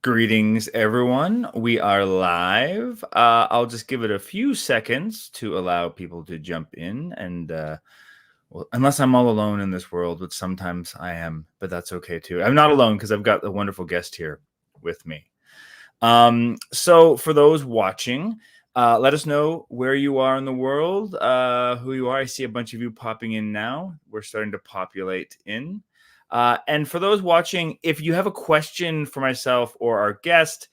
Greetings, everyone. We are live. I'll just give it a few seconds to allow people to jump in. And well, unless I'm all alone in this world, which sometimes I am, but that's okay too. I'm not alone because I've got a wonderful guest here with me. So for those watching, let us know where you are in the world, who you are. I see a bunch of you popping in now. We're starting to populate in. And for those watching, if you have a question for myself or our guest,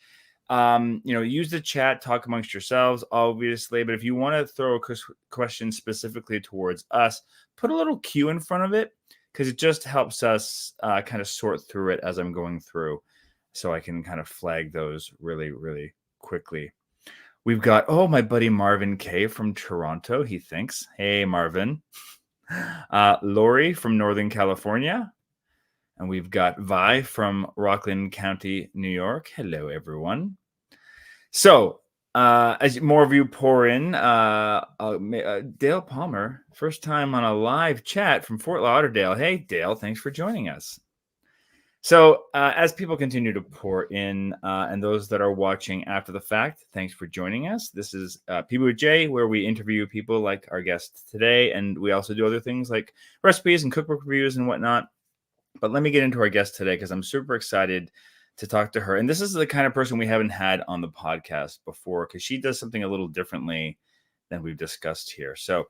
use the chat, talk amongst yourselves, obviously. But if you want to throw a question specifically towards us, put a little Q in front of it because it just helps us kind of sort through it as I'm going through, so I can kind of flag those really, really quickly. We've got, my buddy Marvin K from Toronto. He thinks, hey, Marvin. Lori from Northern California. And we've got Vi from Rockland County, New York. Hello, everyone. So, as more of you pour in, Dale Palmer, first time on a live chat from Fort Lauderdale. Hey, Dale, thanks for joining us. So, as people continue to pour in, and those that are watching after the fact, thanks for joining us. This is People with J, where we interview people like our guest today, and we also do other things like recipes and cookbook reviews and whatnot. But let me get into our guest today because I'm super excited to talk to her. And this is the kind of person we haven't had on the podcast before because she does something a little differently than we've discussed here. So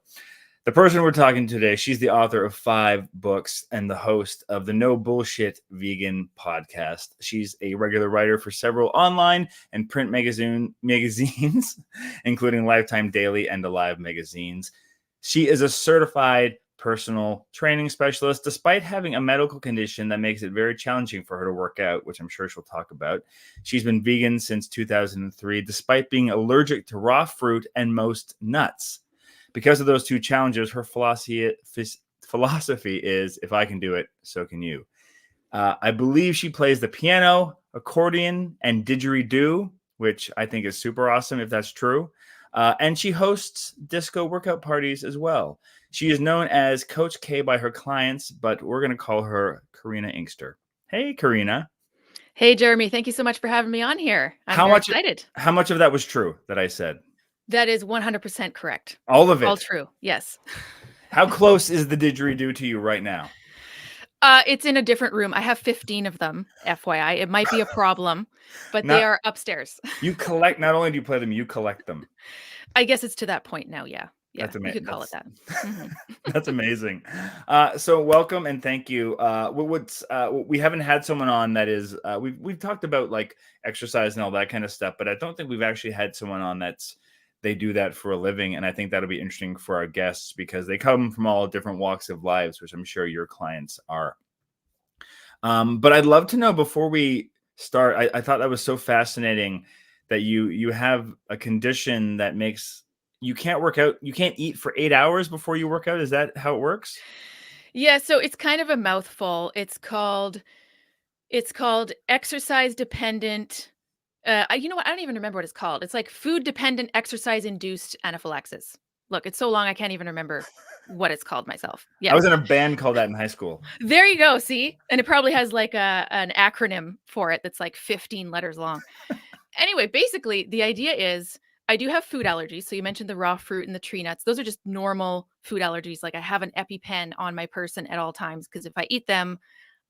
the person we're talking to today, she's the author of 5 books and the host of the No-Bullsh Vegan podcast. She's a regular writer for several online and print magazines, including Lifetime Daily and Alive magazines. She is a certified personal training specialist, despite having a medical condition that makes it very challenging for her to work out, which I'm sure she'll talk about. She's been vegan since 2003, despite being allergic to raw fruit and most nuts. Because of those two challenges, her philosophy is, if I can do it, so can you. I believe she plays the piano, accordion, and didgeridoo, which I think is super awesome if that's true. And she hosts disco workout parties as well. She is known as Coach K by her clients, but we're going to call her Karina Inkster. Hey, Karina. Hey, Jeremy. Thank you so much for having me on here. I'm very excited. How much of that was true that I said? That is 100% correct. All of it? All true. Yes. How close is the didgeridoo to you right now? It's in a different room. I have 15 of them, FYI. It might be a problem, but they are upstairs. You collect, not only do you play them, you collect them. I guess it's to that point now, yeah. Yeah, that's amazing. You could call it that. That's amazing. So welcome and thank you. We haven't had someone on that is we've talked about like exercise and all that kind of stuff, but I don't think we've actually had someone on they do that for a living, and I think that'll be interesting for our guests because they come from all different walks of lives, which I'm sure your clients are. But I'd love to know before we start. I thought that was so fascinating that you have a condition that makes you can't work out. You can't eat for 8 hours before you work out. Is that how it works? Yeah. So it's kind of a mouthful. It's called exercise dependent. You know what? I don't even remember what it's called. It's like food dependent exercise induced anaphylaxis. Look, it's so long I can't even remember what it's called myself. Yeah. I was in a band called that in high school. There you go. See? And it probably has like an acronym for it that's like 15 letters long. Anyway, basically the idea is I do have food allergies. So you mentioned the raw fruit and the tree nuts. Those are just normal food allergies. Like I have an EpiPen on my person at all times because if I eat them,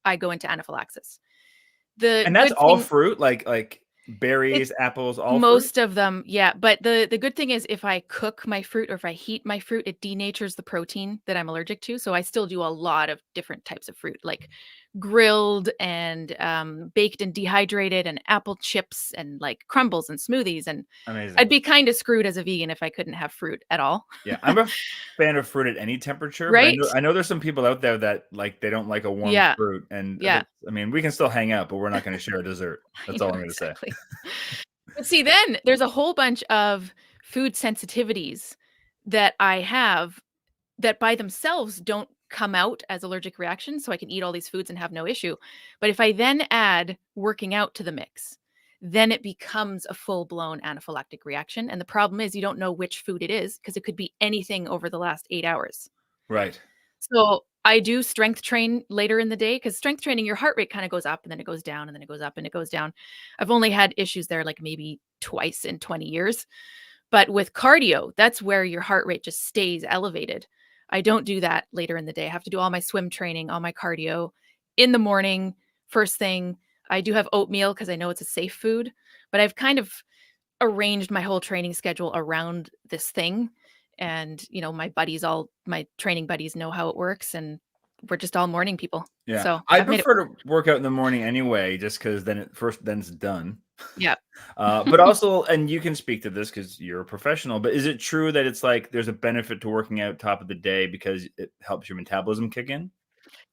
I go into anaphylaxis. And that's all fruit, like berries, apples, all most fruit? of them, yeah. But the good thing is if I cook my fruit or if I heat my fruit, it denatures the protein that I'm allergic to. So I still do a lot of different types of fruit, like grilled and baked and dehydrated and apple chips and like crumbles and smoothies. And amazing. I'd be kind of screwed as a vegan if I couldn't have fruit at all. Yeah, I'm a fan of fruit at any temperature. Right? But I know there's some people out there that like they don't like a warm fruit. And yeah. I mean, we can still hang out, but we're not going to share a dessert. That's all I'm going to say. But see, then there's a whole bunch of food sensitivities that I have that by themselves don't come out as allergic reactions. So I can eat all these foods and have no issue. But if I then add working out to the mix, then it becomes a full-blown anaphylactic reaction. And the problem is you don't know which food it is because it could be anything over the last 8 hours. Right. So I do strength train later in the day because strength training, your heart rate kind of goes up and then it goes down and then it goes up and it goes down. I've only had issues there like maybe twice in 20 years. But with cardio, that's where your heart rate just stays elevated. I don't do that later in the day. I have to do all my swim training, all my cardio in the morning, first thing. I do have oatmeal because I know it's a safe food, but I've kind of arranged my whole training schedule around this thing. And, my training buddies know how it works and we're just all morning people. Yeah. So I I've made it prefer work. to work out in the morning anyway, just because then it's done. Yeah. But also, and you can speak to this because you're a professional, but is it true that it's like there's a benefit to working out top of the day because it helps your metabolism kick in?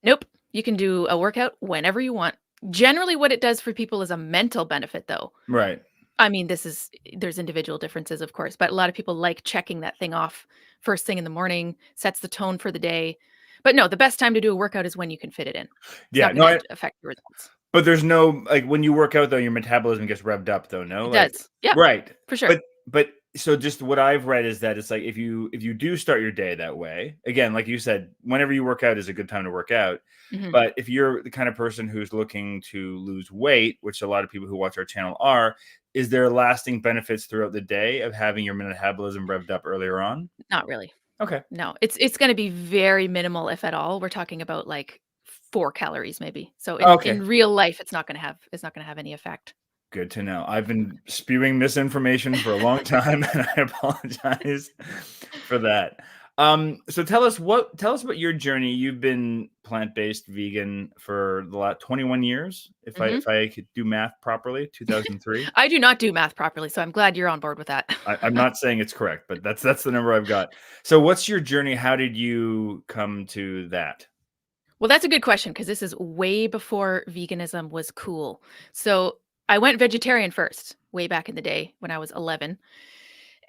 Nope. You can do a workout whenever you want. Generally, what it does for people is a mental benefit, though. Right. I mean, there's individual differences, of course, but a lot of people like checking that thing off first thing in the morning, sets the tone for the day. But no, the best time to do a workout is when you can fit it in. It's Yeah. not No, going to affect your results. but there's no like when you work out though, your metabolism gets revved up though, no? It Like does. Yep, right. for sure. But so just what I've read is that it's like if you do start your day that way, again, like you said, whenever you work out is a good time to work out. Mhm. But if you're the kind of person who's looking to lose weight, which a lot of people who watch our channel are, is there lasting benefits throughout the day of having your metabolism revved up earlier on? Not really. Okay. No, it's gonna be very minimal, if at all. We're talking about, like, 4 calories maybe. So in Okay. real life, it's not gonna have any effect. Good to know. I've been spewing misinformation for a long time, and I apologize for that. So tell us about your journey. You've been plant-based vegan for the last 21 years, Mhm. if I could do math properly, 2003. I do not do math properly, so I'm glad you're on board with that. I'm not saying it's correct, but that's the number I've got. So what's your journey? How did you come to that? Well, that's a good question because this is way before veganism was cool. So, I went vegetarian first, way back in the day when I was 11,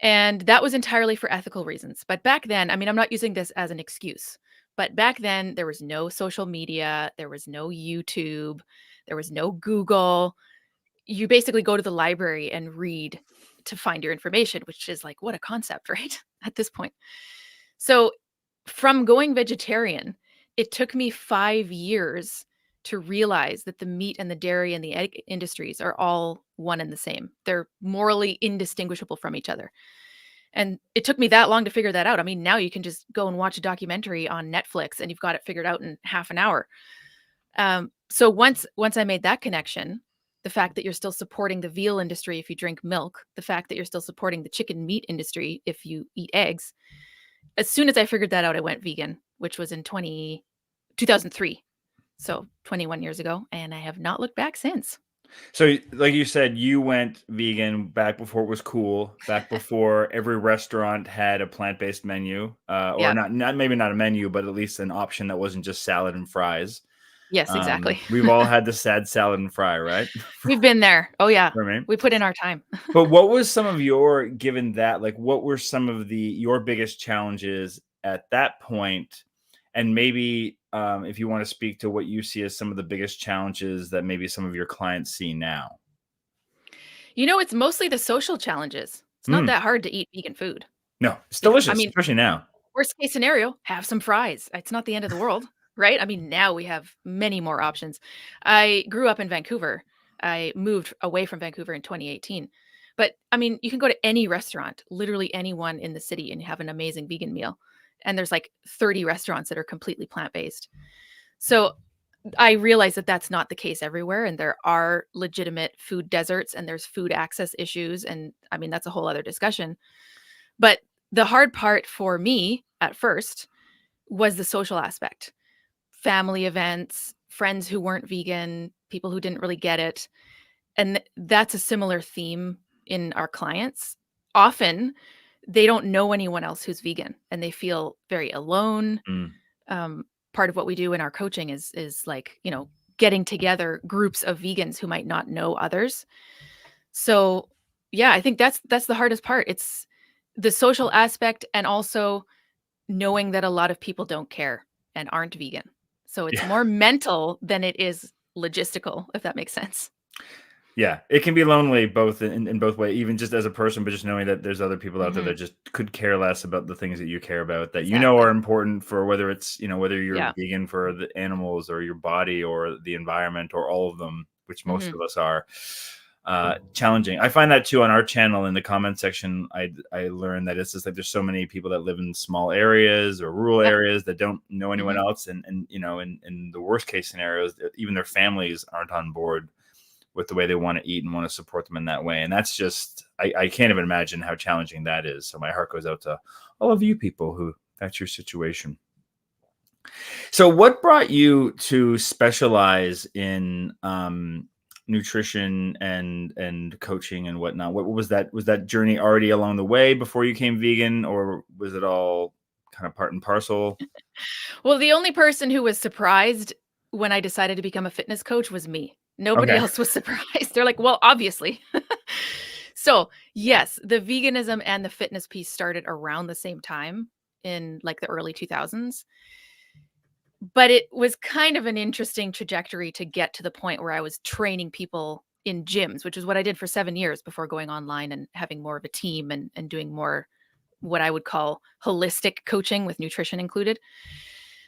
and that was entirely for ethical reasons. But back then, I mean, I'm not using this as an excuse, but back then there was no social media, there was no YouTube, there was no Google. You basically go to the library and read to find your information, which is like, what a concept, right? At this point. So, from going vegetarian, it took me 5 years to realize that the meat and the dairy and the egg industries are all one and the same. They're morally indistinguishable from each other. And it took me that long to figure that out. I mean, now you can just go and watch a documentary on Netflix and you've got it figured out in half an hour. So once I made that connection, the fact that you're still supporting the veal industry if you drink milk, the fact that you're still supporting the chicken meat industry if you eat eggs, as soon as I figured that out, I went vegan, which was in 2003. So 21 years ago, and I have not looked back since. So, like you said, you went vegan back before it was cool, back before every restaurant had a plant-based menu, or Yeah. not maybe not a menu, but at least an option that wasn't just salad and fries. Yes, exactly. We've all had the sad salad and fry, right? We've been there. Oh, yeah. For me. We put in our time. But what was some of your given that, like, what were some of your biggest challenges at that point? And maybe, if you want to speak to what you see as some of the biggest challenges that maybe some of your clients see now. It's mostly the social challenges. It's not Mm, that hard to eat vegan food. no, it's I delicious, mean, especially now. worst case scenario, have some fries. It's not the end of the world, right? I mean, now we have many more options. I grew up in Vancouver. I moved away from Vancouver in 2018. But I mean, you can go to any restaurant, literally anyone in the city, and have an amazing vegan meal. And there's like 30 restaurants that are completely plant based. So I realize that that's not the case everywhere. And there are legitimate food deserts and there's food access issues. And I mean, that's a whole other discussion. But the hard part for me at first was the social aspect. Family events, friends who weren't vegan, people who didn't really get it. And that's a similar theme in our clients. Often, they don't know anyone else who's vegan and they feel very alone. Mm. Part of what we do in our coaching is like, getting together groups of vegans who might not know others. So, yeah, I think that's the hardest part. It's the social aspect and also knowing that a lot of people don't care and aren't vegan. So it's Yeah. more mental than it is logistical, if that makes sense. Yeah, it can be lonely both in both ways, even just as a person, but just knowing that there's other people out there Mhm. that just could care less about the things that you care about, that are Exactly. important, for whether it's, whether you're Yeah. vegan for the animals or your body or the environment or all of them, which most Mhm. of us are. Challenging. I find that too on our channel in the comment section. I learned that it's just like there's so many people that live in small areas or rural Yep. areas that don't know anyone Mhm. else, and in the worst case scenarios, even their families aren't on board with the way they want to eat and want to support them in that way. And that's just, I can't even imagine how challenging that is. So my heart goes out to all of you people who that's your situation. So what brought you to specialize in nutrition and coaching and whatnot? What was that? Was that journey already along the way before you came vegan, or was it all kind of part and parcel? Well, the only person who was surprised when I decided to become a fitness coach was me. Nobody Okay. else was surprised. They're like, "Well, obviously." So, yes, the veganism and the fitness piece started around the same time in, like, the early 2000s, but it was kind of an interesting trajectory to get to the point where I was training people in gyms, which is what I did for 7 years before going online and having more of a team and doing more what I would call holistic coaching with nutrition included.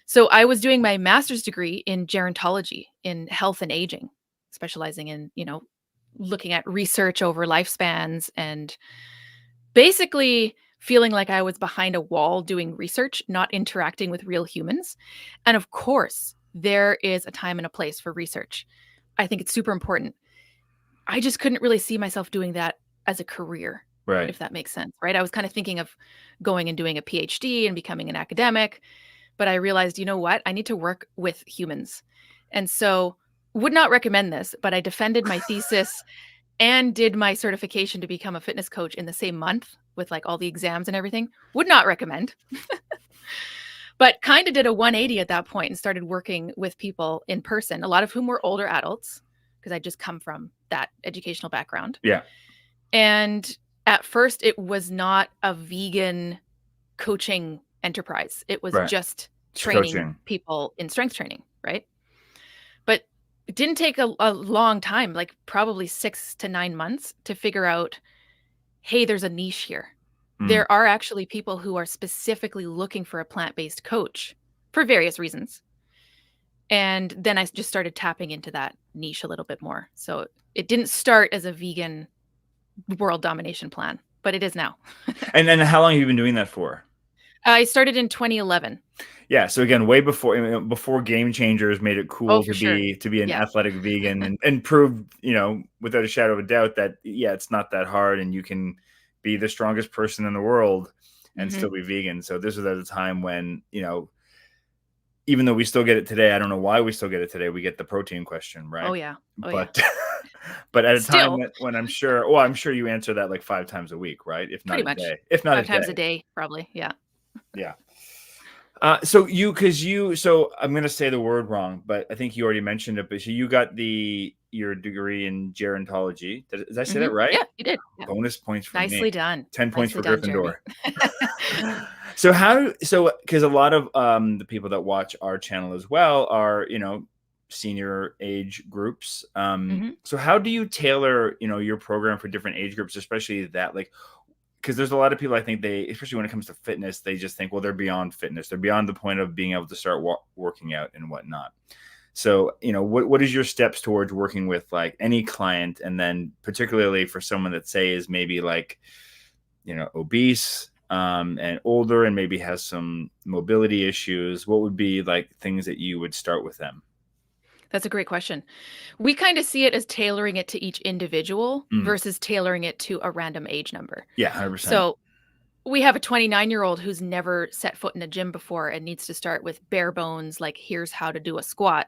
So I was doing my master's degree in gerontology in health and aging, specializing in, looking at research over lifespans and basically feeling like I was behind a wall doing research, not interacting with real humans. And of course, there is a time and a place for research. I think it's super important. I just couldn't really see myself doing that as a career, Right. if that makes sense, right? I was kind of thinking of going and doing a PhD and becoming an academic, but I realized, you know what? I need to work with humans. And so would not recommend this, but I defended my thesis and did my certification to become a fitness coach in the same month with like all the exams and everything. Would not recommend, but kind of did a 180 at that point and started working with people in person, a lot of whom were older adults because I just come from that educational background. Yeah. And at first, it was not a vegan coaching enterprise. It was Right. just It's training coaching. people in strength training, right? But it didn't take a long time, like probably 6 to 9 months to figure out, hey, there's a niche here. Mm. There are actually people who are specifically looking for a plant-based coach for various reasons. And then I just started tapping into that niche a little bit more. So it didn't start as a vegan world domination plan, but it is now. And then how long have you been doing that for? I started in 2011. Yeah, so again, way before, before Game Changers made it Oh, cool for to sure. be an Yeah. athletic vegan, and proved, without a shadow of a doubt that, yeah, it's not that hard and you can be the strongest person in the world and Mhm. still be vegan. So this was at a time when, even though we still get it today, I don't know why we still get it today. We get the protein question, Oh, right? yeah. Oh, yeah. But but at a time Still, when I'm sure you answer that like 5 times a week, right? If not pretty a much day. If not a 5 times a day. day, probably, yeah. Yeah. So I'm gonna say the word wrong, but I think you already mentioned it. But so you got your degree in gerontology. Did I say that Mhm. right? Yeah, you did, yeah. Bonus points for me. Nicely done. 10 points Nicely for done, Jeremy. Gryffindor. So because a lot of the people that watch our channel as well are, senior age groups. Mhm. So how do you tailor, your program for different age groups, especially that, like, because there's a lot of people, I think, they, especially when it comes to fitness, they just think, well, they're beyond fitness, they're beyond the point of being able to start working out and whatnot. So, what is your steps towards working with like any client, and then particularly for someone that, say, is maybe like, obese, and older and maybe has some mobility issues? What would be like things that you would start with them? That's a great question. We kinda see it as tailoring it to each individual Mm, versus tailoring it to a random age number. yeah, 100%. So, we have a 29-year-old who's never set foot in a gym before and needs to start with bare bones, like, here's how to do a squat.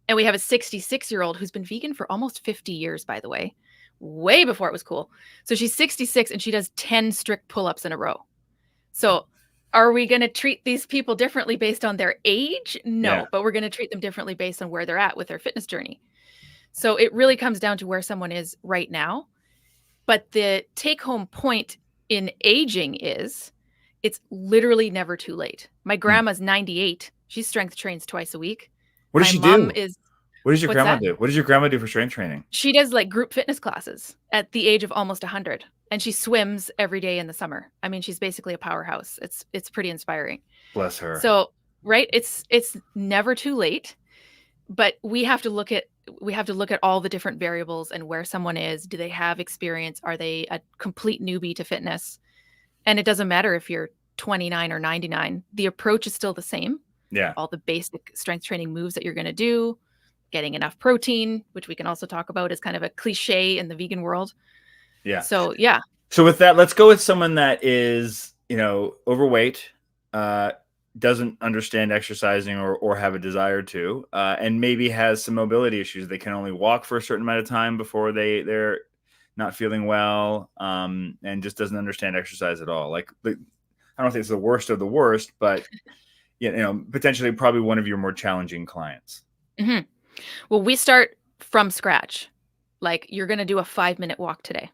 And we have a 66-year-old who's been vegan for almost 50 years, by the way, way before it was cool. So she's 66 and she does 10 strict pull-ups in a row. So are we going to treat these people differently based on their age? Yeah. No, but we're going to treat them differently based on where they're at with their fitness journey. So it really comes down to where someone is right now. But the take home point in aging is it's literally never too late. My Mm. grandma's 98. She strength trains twice a week. What does My she mom do? is What does your What's grandma that? do? What does your grandma do for strength training? She does, like, group fitness classes at the age of almost 100, and she swims every day in the summer. I mean, she's basically a powerhouse. It's pretty inspiring. Bless her. So, right, it's never too late, but we have to look at all the different variables and where someone is. Do they have experience? Are they a complete newbie to fitness? And it doesn't matter if you're 29 or 99. The approach is still the same. Yeah. All the basic strength training moves that you're going to do, getting enough protein, which we can also talk about is kind of a cliche in the vegan world. Yeah. So, yeah. So with that, let's go with someone that is, overweight, uh, doesn't understand exercising or have a desire to, and maybe has some mobility issues. They can only walk for a certain amount of time before they're not feeling well, and just doesn't understand exercise at all. Like, I don't think it's the worst of the worst, but potentially probably one of your more challenging clients. Mhm. Well, we start from scratch. Like, you're going to do a 5-minute walk today.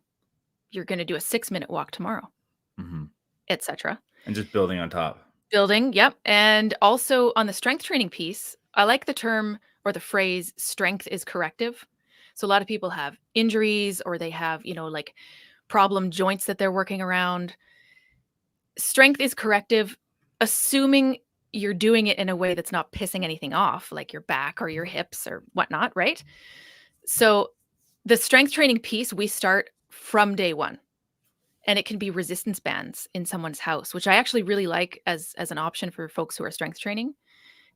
You're going to do a 6-minute walk tomorrow, Hmm. etc. And just building on top. Building, yep. And also on the strength training piece, I like the term or the phrase strength is corrective. So a lot of people have injuries or they have, like problem joints that they're working around. Strength is corrective, assuming you're doing it in a way that's not pissing anything off, like your back or your hips or whatnot, right? So the strength training piece, we start from day one. And it can be resistance bands in someone's house, which I actually really like as an option for folks who are strength training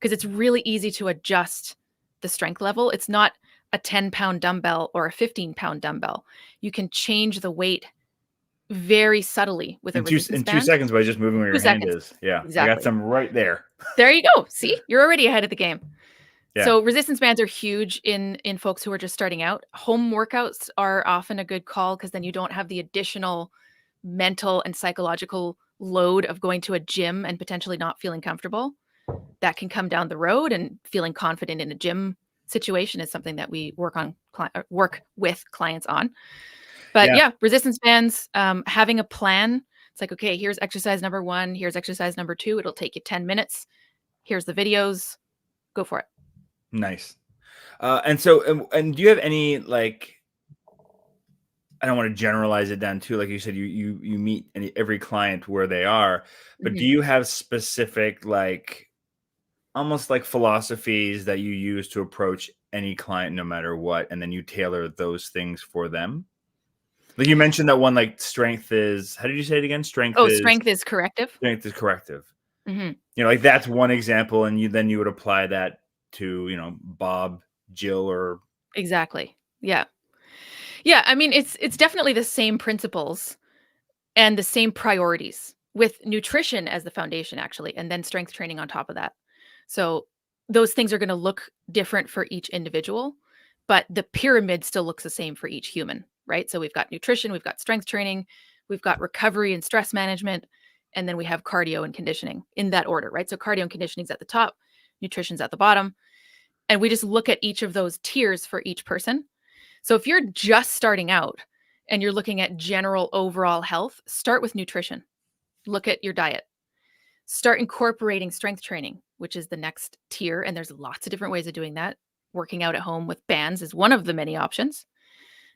because it's really easy to adjust the strength level. It's not a 10-pound dumbbell or a 15-pound dumbbell. You can change the weight very subtly with a resistance In two band. seconds by just moving where 2 your hand seconds. is. Yeah, I got Exactly. some right there. There you go. See? You're already ahead of the game. Yeah. So resistance bands are huge in folks who are just starting out. Home workouts are often a good call because then you don't have the additional mental and psychological load of going to a gym and potentially not feeling comfortable. That can come down the road, and feeling confident in a gym situation is something that we work with clients on. But Yeah. yeah, resistance bands, having a plan. It's like, okay, here's exercise number 1, here's exercise number 2. It'll take you 10 minutes. Here's the videos. Go for it. Nice. And do you have any, like, I don't want to generalize it down too, like you said, you meet every client where they are, but do Mhm. you have specific, like, almost like philosophies that you use to approach any client no matter what, and then you tailor those things for them? Like you mentioned that one, like, strength is, how did you say it again? Oh, strength is corrective. Strength is corrective. Mhm. Like, that's one example, and you would apply that to, Bob, Jill, or Exactly. Yeah. Yeah, I mean, it's definitely the same principles and the same priorities with nutrition as the foundation actually, and then strength training on top of that. So those things are going to look different for each individual, but the pyramid still looks the same for each human, right? So we've got nutrition, we've got strength training, we've got recovery and stress management, and then we have cardio and conditioning in that order, right? So cardio and conditioning is at the top, nutrition's at the bottom, and we just look at each of those tiers for each person. So if you're just starting out and you're looking at general overall health, start with nutrition. Look at your diet. Start incorporating strength training, which is the next tier. And there's lots of different ways of doing that. Working out at home with bands is one of the many options.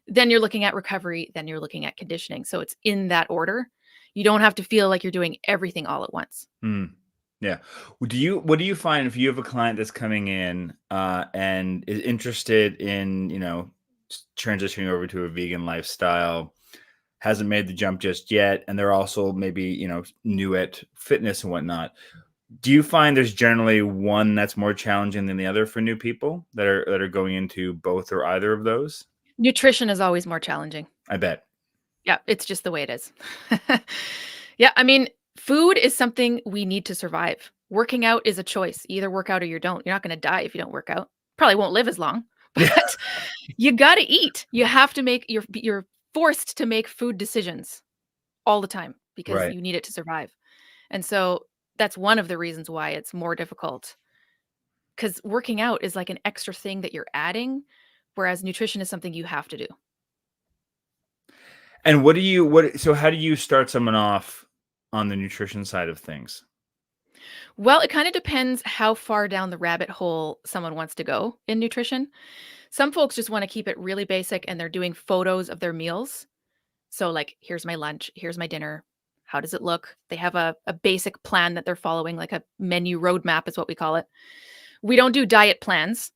Then you're looking at recovery. Then you're looking at conditioning. So it's in that order. You don't have to feel like you're doing everything all at once. Yeah. What do you find if you have a client that's coming in, and is interested in, transitioning over to a vegan lifestyle, hasn't made the jump just yet, and they're also maybe, new at fitness and whatnot. Do you find there's generally one that's more challenging than the other for new people that are going into both or either of those? Nutrition is always more challenging. I bet. Yeah, it's just the way it is. Yeah, I mean, food is something we need to survive. Working out is a choice. You either work out or you don't. You're not gonna die if you don't work out. Probably won't live as long, Yeah. but you gotta eat. You have to make you're forced to make food decisions all the time because Right. you need it to survive. And so that's one of the reasons why it's more difficult. Because working out is like an extra thing that you're adding, whereas nutrition is something you have to do. And what so how do you start someone off on the nutrition side of things? Well, it kind of depends how far down the rabbit hole someone wants to go in nutrition. Some folks just want to keep it really basic and they're doing photos of their meals. So, like, here's my lunch, here's my dinner. How does it look? They have a basic plan that they're following, like a menu roadmap is what we call it. We don't do diet plans,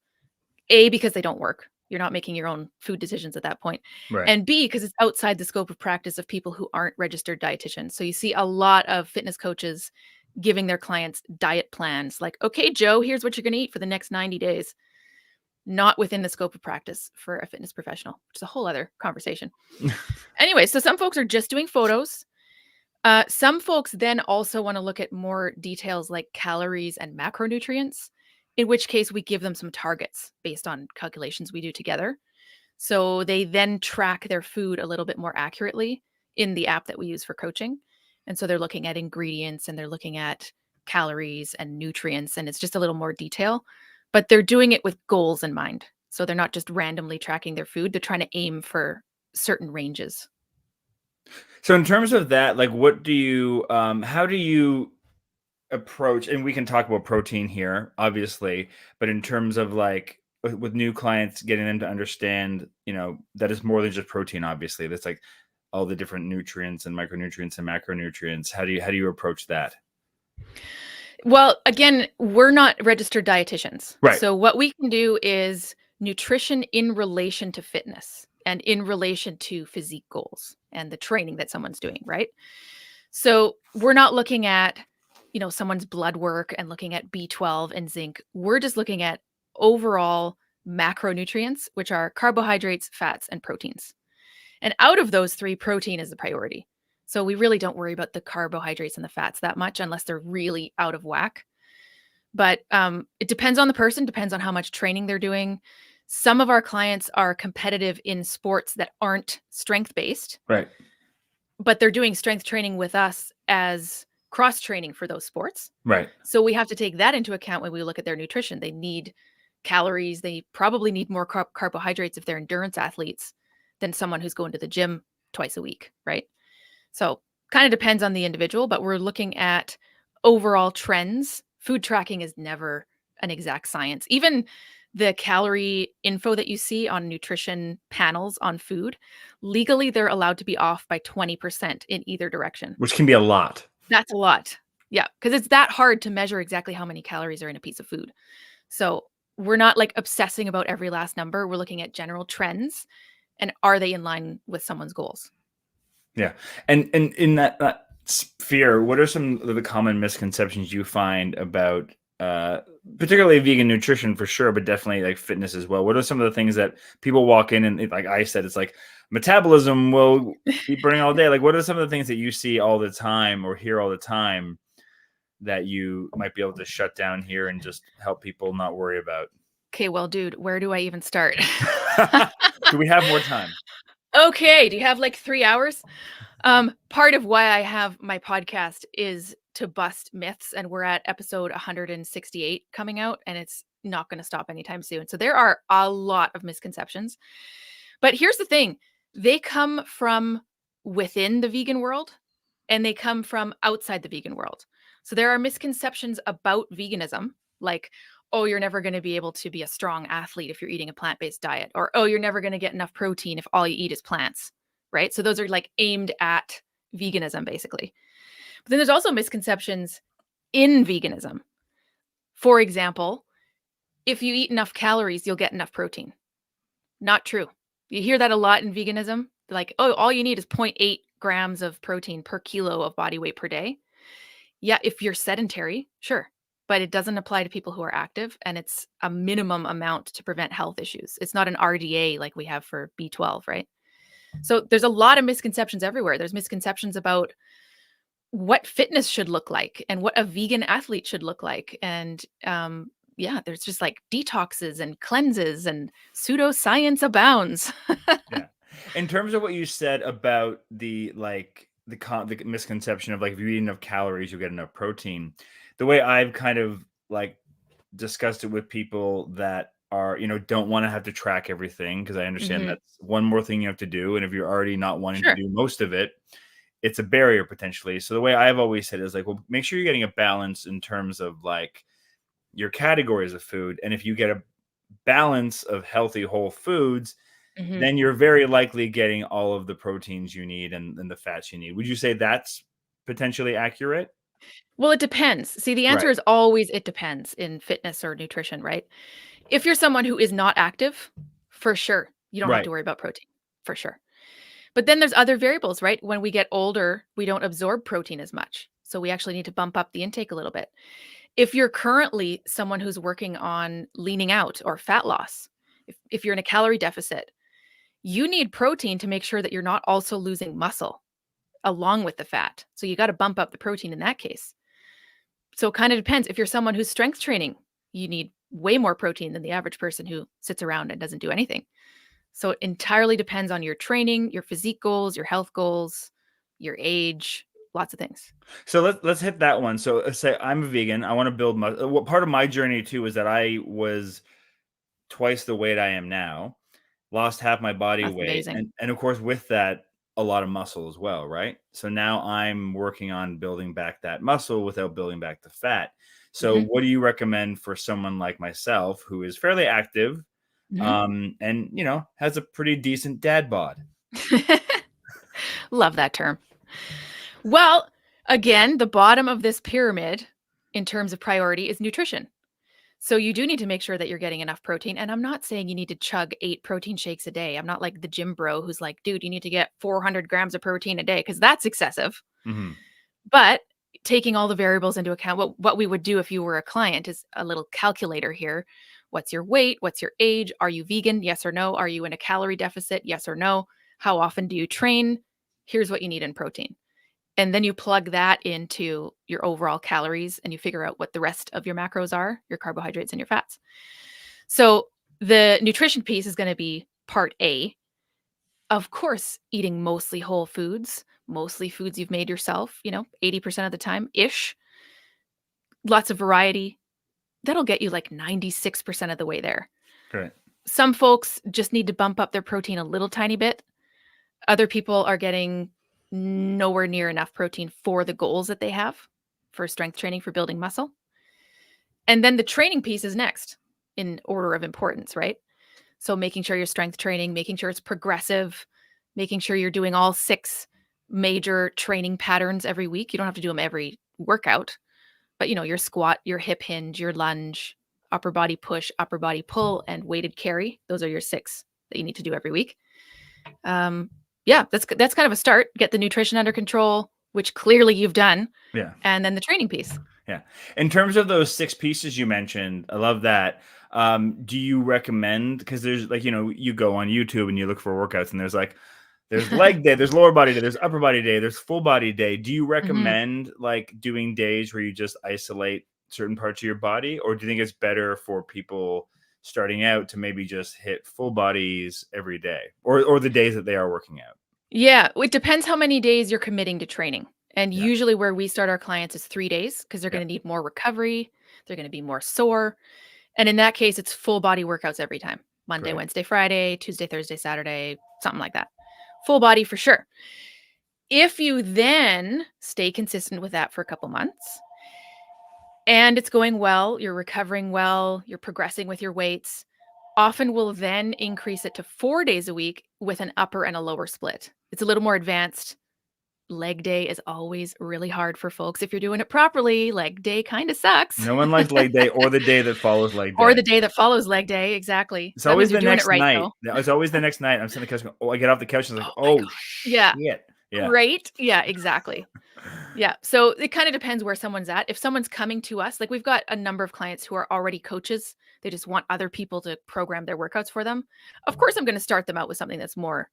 A, because they don't work. You're not making your own food decisions at that point. Right. And B, because it's outside the scope of practice of people who aren't registered dietitians. So you see a lot of fitness coaches giving their clients diet plans like, okay, Joe, here's what you're going to eat for the next 90 days. Not within the scope of practice for a fitness professional, which is a whole other conversation. Anyway, so some folks are just doing photos. Some folks then also want to look at more details like calories and macronutrients, in which case we give them some targets based on calculations we do together. So they then track their food a little bit more accurately in the app that we use for coaching. And so they're looking at ingredients and they're looking at calories and nutrients, and it's just a little more detail, but they're doing it with goals in mind. So they're not just randomly tracking their food, they're trying to aim for certain ranges. So in terms of that, like, what do you, how do you approach, and we can talk about protein here, obviously, but in terms of like with new clients, getting them to understand, that it's more than just protein, obviously. That's like all the different nutrients and micronutrients and macronutrients. How do you approach that? Well, again, we're not registered dietitians. Right. So what we can do is nutrition in relation to fitness and in relation to physique goals and the training that someone's doing, right? So we're not looking at, someone's blood work and looking at B12 and zinc. We're just looking at overall macronutrients, which are carbohydrates, fats, and proteins. And out of those three, protein is the priority. So we really don't worry about the carbohydrates and the fats that much unless they're really out of whack. But it depends on the person, depends on how much training they're doing. Some of our clients are competitive in sports that aren't strength-based, Right. but they're doing strength training with us as cross training for those sports. Right. So we have to take that into account when we look at their nutrition. They need calories. They probably need more carbohydrates if they're endurance athletes than someone who's going to the gym twice a week, right? So kind of depends on the individual, but we're looking at overall trends. Food tracking is never an exact science. Even the calorie info that you see on nutrition panels on food, legally, they're allowed to be off by 20% in either direction. Which can be a lot. That's a lot. Yeah, because it's that hard to measure exactly how many calories are in a piece of food. So we're not like obsessing about every last number. We're looking at general trends and are they in line with someone's goals? Yeah. And in that sphere, what are some of the common misconceptions you find about particularly vegan nutrition for sure, but definitely like fitness as well? What are some of the things that people walk in and, like I said, it's like metabolism will be burning all day. Like, what are some of the things that you see all the time or hear all the time that you might be able to shut down here and just help people not worry about? Okay, well, dude, where do I even start? Do we have more time? Okay, do you have like 3 hours? Part of why I have my podcast is to bust myths, and we're at episode 168 coming out, and it's not going to stop anytime soon. So there are a lot of misconceptions. But here's the thing, they come from within the vegan world and they come from outside the vegan world. So there are misconceptions about veganism, like, oh, you're never going to be able to be a strong athlete if you're eating a plant-based diet, or, oh, you're never going to get enough protein if all you eat is plants, right? So those are like aimed at veganism, basically. But then there's also misconceptions in veganism. For example, if you eat enough calories, you'll get enough protein. Not true. You hear that a lot in veganism. Like, oh, all you need is 0.8 grams of protein per kilo of body weight per day. Yeah, if you're sedentary, sure. But it doesn't apply to people who are active, and it's a minimum amount to prevent health issues. It's not an RDA like we have for B12, right? So there's a lot of misconceptions everywhere. There's misconceptions about what fitness should look like and what a vegan athlete should look like. And yeah, there's just like detoxes and cleanses and pseudoscience abounds. Yeah. In terms of what you said about the misconception of like if you eat enough calories, you'll get enough protein. The way I've kind of like discussed it with people that are, don't want to have to track everything, because I understand Mhm. that's one more thing you have to do. And if you're already not wanting to Sure. do most of it, it's a barrier potentially. So the way I've always said is like, well, make sure you're getting a balance in terms of like your categories of food. And if you get a balance of healthy whole foods, Mhm. then you're very likely getting all of the proteins you need and the fats you need. Would you say that's potentially accurate? Well, it depends. See, the answer Right. is always it depends in fitness or nutrition, right? If you're someone who is not active, for sure, you don't have Right. to worry about protein, for sure. But then there's other variables, right? When we get older, we don't absorb protein as much. So we actually need to bump up the intake a little bit. If you're currently someone who's working on leaning out or fat loss, if you're in a calorie deficit, you need protein to make sure that you're not also losing muscle along with the fat. So you got to bump up the protein in that case. So it kind of depends. If you're someone who's strength training, you need way more protein than the average person who sits around and doesn't do anything. So it entirely depends on your training, your physique goals, your health goals, your age, lots of things. So let's hit that one. So let's say I'm a vegan. I want to build my what part of my journey too is that I was twice the weight I am now, lost half my body That's weight, amazing. and of course with that a lot of muscle as well, right? So now I'm working on building back that muscle without building back the fat. So Mhm, what do you recommend for someone like myself who is fairly active, mhm. and has a pretty decent dad bod? Love that term. Well, again, the bottom of this pyramid in terms of priority is nutrition. So you do need to make sure that you're getting enough protein. And I'm not saying you need to chug 8 protein shakes a day. I'm not like the gym bro who's like, dude, you need to get 400 grams of protein a day because that's excessive. Hmm. But taking all the variables into account, what we would do if you were a client is a little calculator here. What's your weight? What's your age? Are you vegan? Yes or no? Are you in a calorie deficit? Yes or no? How often do you train? Here's what you need in protein. And then you plug that into your overall calories and you figure out what the rest of your macros are, your carbohydrates and your fats. So the nutrition piece is going to be part A. Of course, eating mostly whole foods, mostly foods you've made yourself, 80% of the time ish, lots of variety. That'll get you like 96% of the way there. Great. Some folks just need to bump up their protein a little tiny bit. Other people are getting nowhere near enough protein for the goals that they have for strength training, for building muscle. And then the training piece is next in order of importance, right? So making sure you're strength training, making sure it's progressive, making sure you're doing all 6 major training patterns every week. You don't have to do them every workout, but your squat, your hip hinge, your lunge, upper body push, upper body pull, and weighted carry. Those are your 6 that you need to do every week. Um, yeah, that's kind of a start. Get the nutrition under control, which clearly you've done, Yeah. and then the training piece. Yeah. In terms of those 6 pieces you mentioned, I love that. Do you recommend, because there's like, you go on YouTube and you look for workouts and there's leg day, there's lower body day, there's upper body day, there's full body day. Do you Mhm. recommend like doing days where you just isolate certain parts of your body, or do you think it's better for people starting out to maybe just hit full bodies every day, or the days that they are working out? Yeah, it depends how many days you're committing to training. And Yeah. usually where we start our clients is 3 days because they're Yeah. going to need more recovery, they're going to be more sore. And in that case, it's full body workouts every time. Monday, Great. Wednesday, Friday, Tuesday, Thursday, Saturday, something like that. Full body for sure. If you then stay consistent with that for a couple months and it's going well, you're recovering well, you're progressing with your weights, often we'll then increase it to 4 days a week with an upper and a lower split. It's a little more advanced. Leg day is always really hard for folks. If you're doing it properly, leg day kind of sucks. No one likes leg day or the day that follows leg Or day. the day that follows leg day, exactly. It's That always means you're the doing it next right night. though. Yeah, it's always the next night. I'm sitting on the couch going, "Oh," I get off the couch and it's like, Oh my "Oh, god. Yeah, shit." Yeah. right? Yeah, exactly. Yeah, so it kind of depends where someone's at. If someone's coming to us, like we've got a number of clients who are already coaches, they just want other people to program their workouts for them. Of course, I'm gonna start them out with something that's more,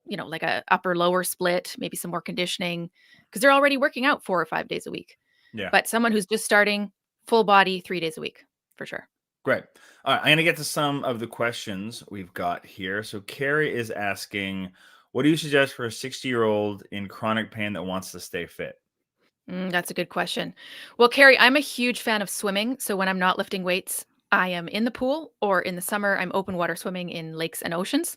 like a upper lower split, maybe some more conditioning, because 'cause they're already working out 4 or 5 days a week. Yeah. But someone who's just starting, full body, 3 days a week, for sure. Great. All right, I'm gonna get to some of the questions we've got here. So Carrie is asking, what do you suggest for a 60-year-old in chronic pain that wants to stay fit? That's a good question. Well, Carrie, I'm a huge fan of swimming. So when I'm not lifting weights, I am in the pool, or in the summer, I'm open water swimming in lakes and oceans.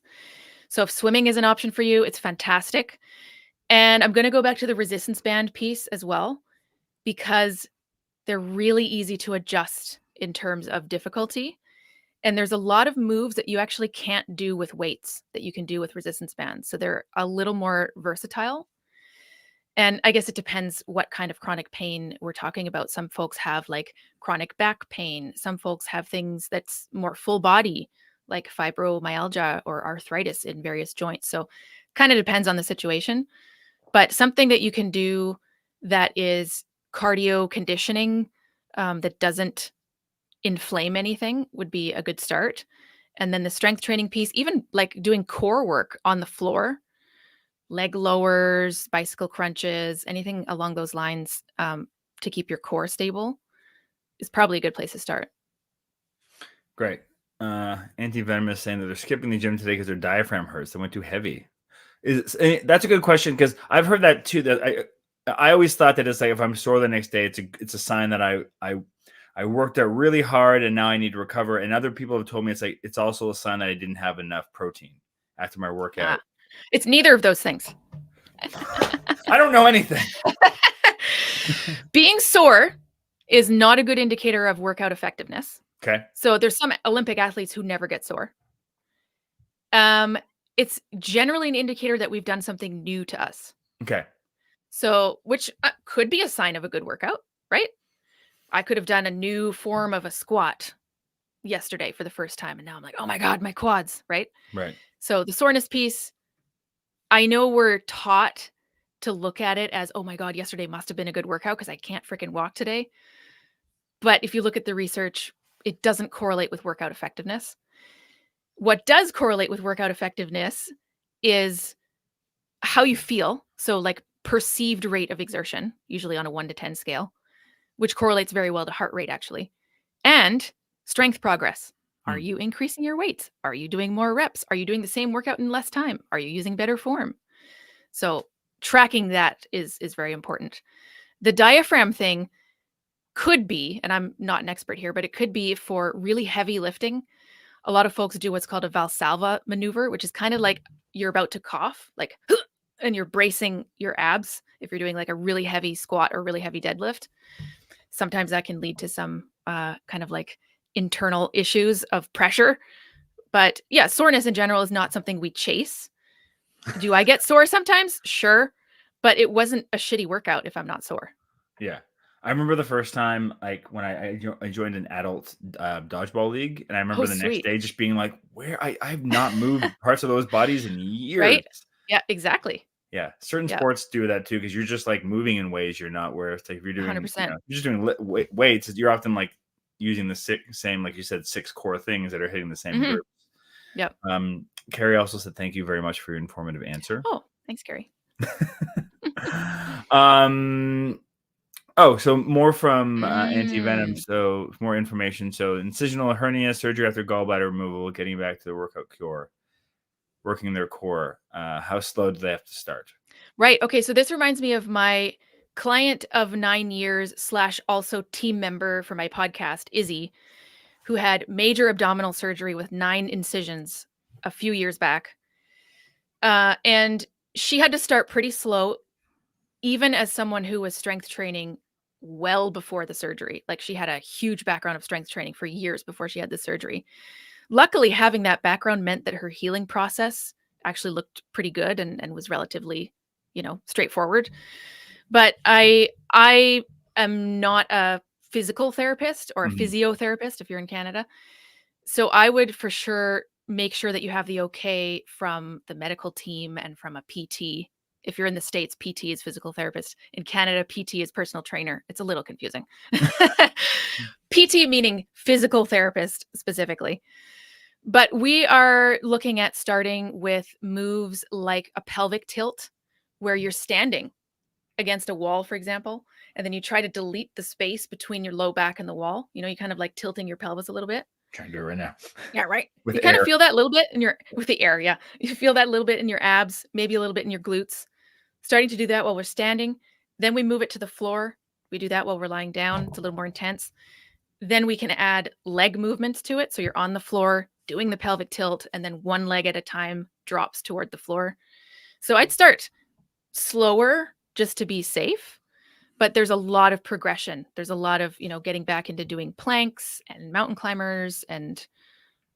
So if swimming is an option for you, it's fantastic. And I'm going to go back to the resistance band piece as well, because they're really easy to adjust in terms of difficulty. And there's a lot of moves that you actually can't do with weights that you can do with resistance bands. So they're a little more versatile. And I guess it depends what kind of chronic pain we're talking about. Some folks have like chronic back pain. Some folks have things that's more full body, like fibromyalgia or arthritis in various joints. So kind of depends on the situation. But something that you can do that is cardio conditioning, that doesn't inflame anything, would be a good start. And then the strength training piece, even like doing core work on the floor, leg lowers, bicycle crunches, anything along those lines, to keep your core stable, is probably a good place to start. Great. Anti-venomous saying that they're skipping the gym today because their diaphragm hurts. They went too heavy. That's a good question, because I've heard that too. That I always thought that it's like if I'm sore the next day, it's a sign that I worked out really hard and now I need to recover. And other people have told me it's also a sign that I didn't have enough protein after my workout. It's neither of those things. I don't know anything. Being sore is not a good indicator of workout effectiveness. Okay. So there's some Olympic athletes who never get sore. It's generally an indicator that we've done something new to us. Okay. So, which could be a sign of a good workout, right? I could have done a new form of a squat yesterday for the first time, and now I'm like, oh my God, my quads, right? Right. So the soreness piece, I know we're taught to look at it as, oh my God, yesterday must have been a good workout because I can't freaking walk today. But if you look at the research, it doesn't correlate with workout effectiveness. What does correlate with workout effectiveness is how you feel. So like perceived rate of exertion, usually on a 1 to 10 scale, which correlates very well to heart rate actually. And strength progress. Are you increasing your weight? Are you doing more reps? Are you doing the same workout in less time? Are you using better form? So tracking that is very important. The diaphragm thing could be, and I'm not an expert here, but it could be for really heavy lifting. A lot of folks do what's called a Valsalva maneuver, which is kind of like you're about to cough, like, and you're bracing your abs if you're doing like a really heavy squat or really heavy deadlift. Sometimes that can lead to some kind of like internal issues of pressure. But yeah, soreness in general is not something we chase. Do I get sore sometimes? Sure. But it wasn't a shitty workout if I'm not sore. Yeah. I remember the first time, like when I joined an adult dodgeball league, and I remember the next Sweet. day just being like, "Where I've not moved parts of those bodies in years." Right? Yeah, exactly. Yeah, certain Yeah. sports do that too, because you're just like moving in ways you're not. Where it's like if you're doing, 100%. you're just doing weights, you're often like using the same, like you said, 6 core things that are hitting the same Mhm. group. Yep. Carrie also said, "Thank you very much for your informative answer." Oh, thanks, Gary. Oh, so more from Anti-Venom. Mm. So more information. So incisional hernia, surgery after gallbladder removal, getting back to the workout cure, working their core. How slow do they have to start? Right. Okay. So this reminds me of my client of 9 years / also team member for my podcast, Izzy, who had major abdominal surgery with 9 incisions a few years back. And she had to start pretty slow, even as someone who was strength training well before the surgery. Like she had a huge background of strength training for years before she had the surgery. Luckily, having that background meant that her healing process actually looked pretty good and was relatively, straightforward. But I am not a physical therapist or a Mhm. physiotherapist if you're in Canada. So I would for sure make sure that you have the okay from the medical team and from a PT. If you're in the States, PT is physical therapist. In Canada, PT is personal trainer. It's a little confusing. PT meaning physical therapist specifically. But we are looking at starting with moves like a pelvic tilt, where you're standing against a wall, for example, and then you try to delete the space between your low back and the wall. You kind of like tilting your pelvis a little bit. Trying to do it right now. Yeah, right. With You kind of air. feel that a little bit in your with the air, yeah. You feel that a little bit in your abs, maybe a little bit in your glutes. Starting to do that while we're standing. Then we move it to the floor. We do that while we're lying down. It's a little more intense. Then we can add leg movements to it. So you're on the floor doing the pelvic tilt, and then one leg at a time drops toward the floor. So I'd start slower just to be safe, but there's a lot of progression. There's a lot of, getting back into doing planks and mountain climbers, and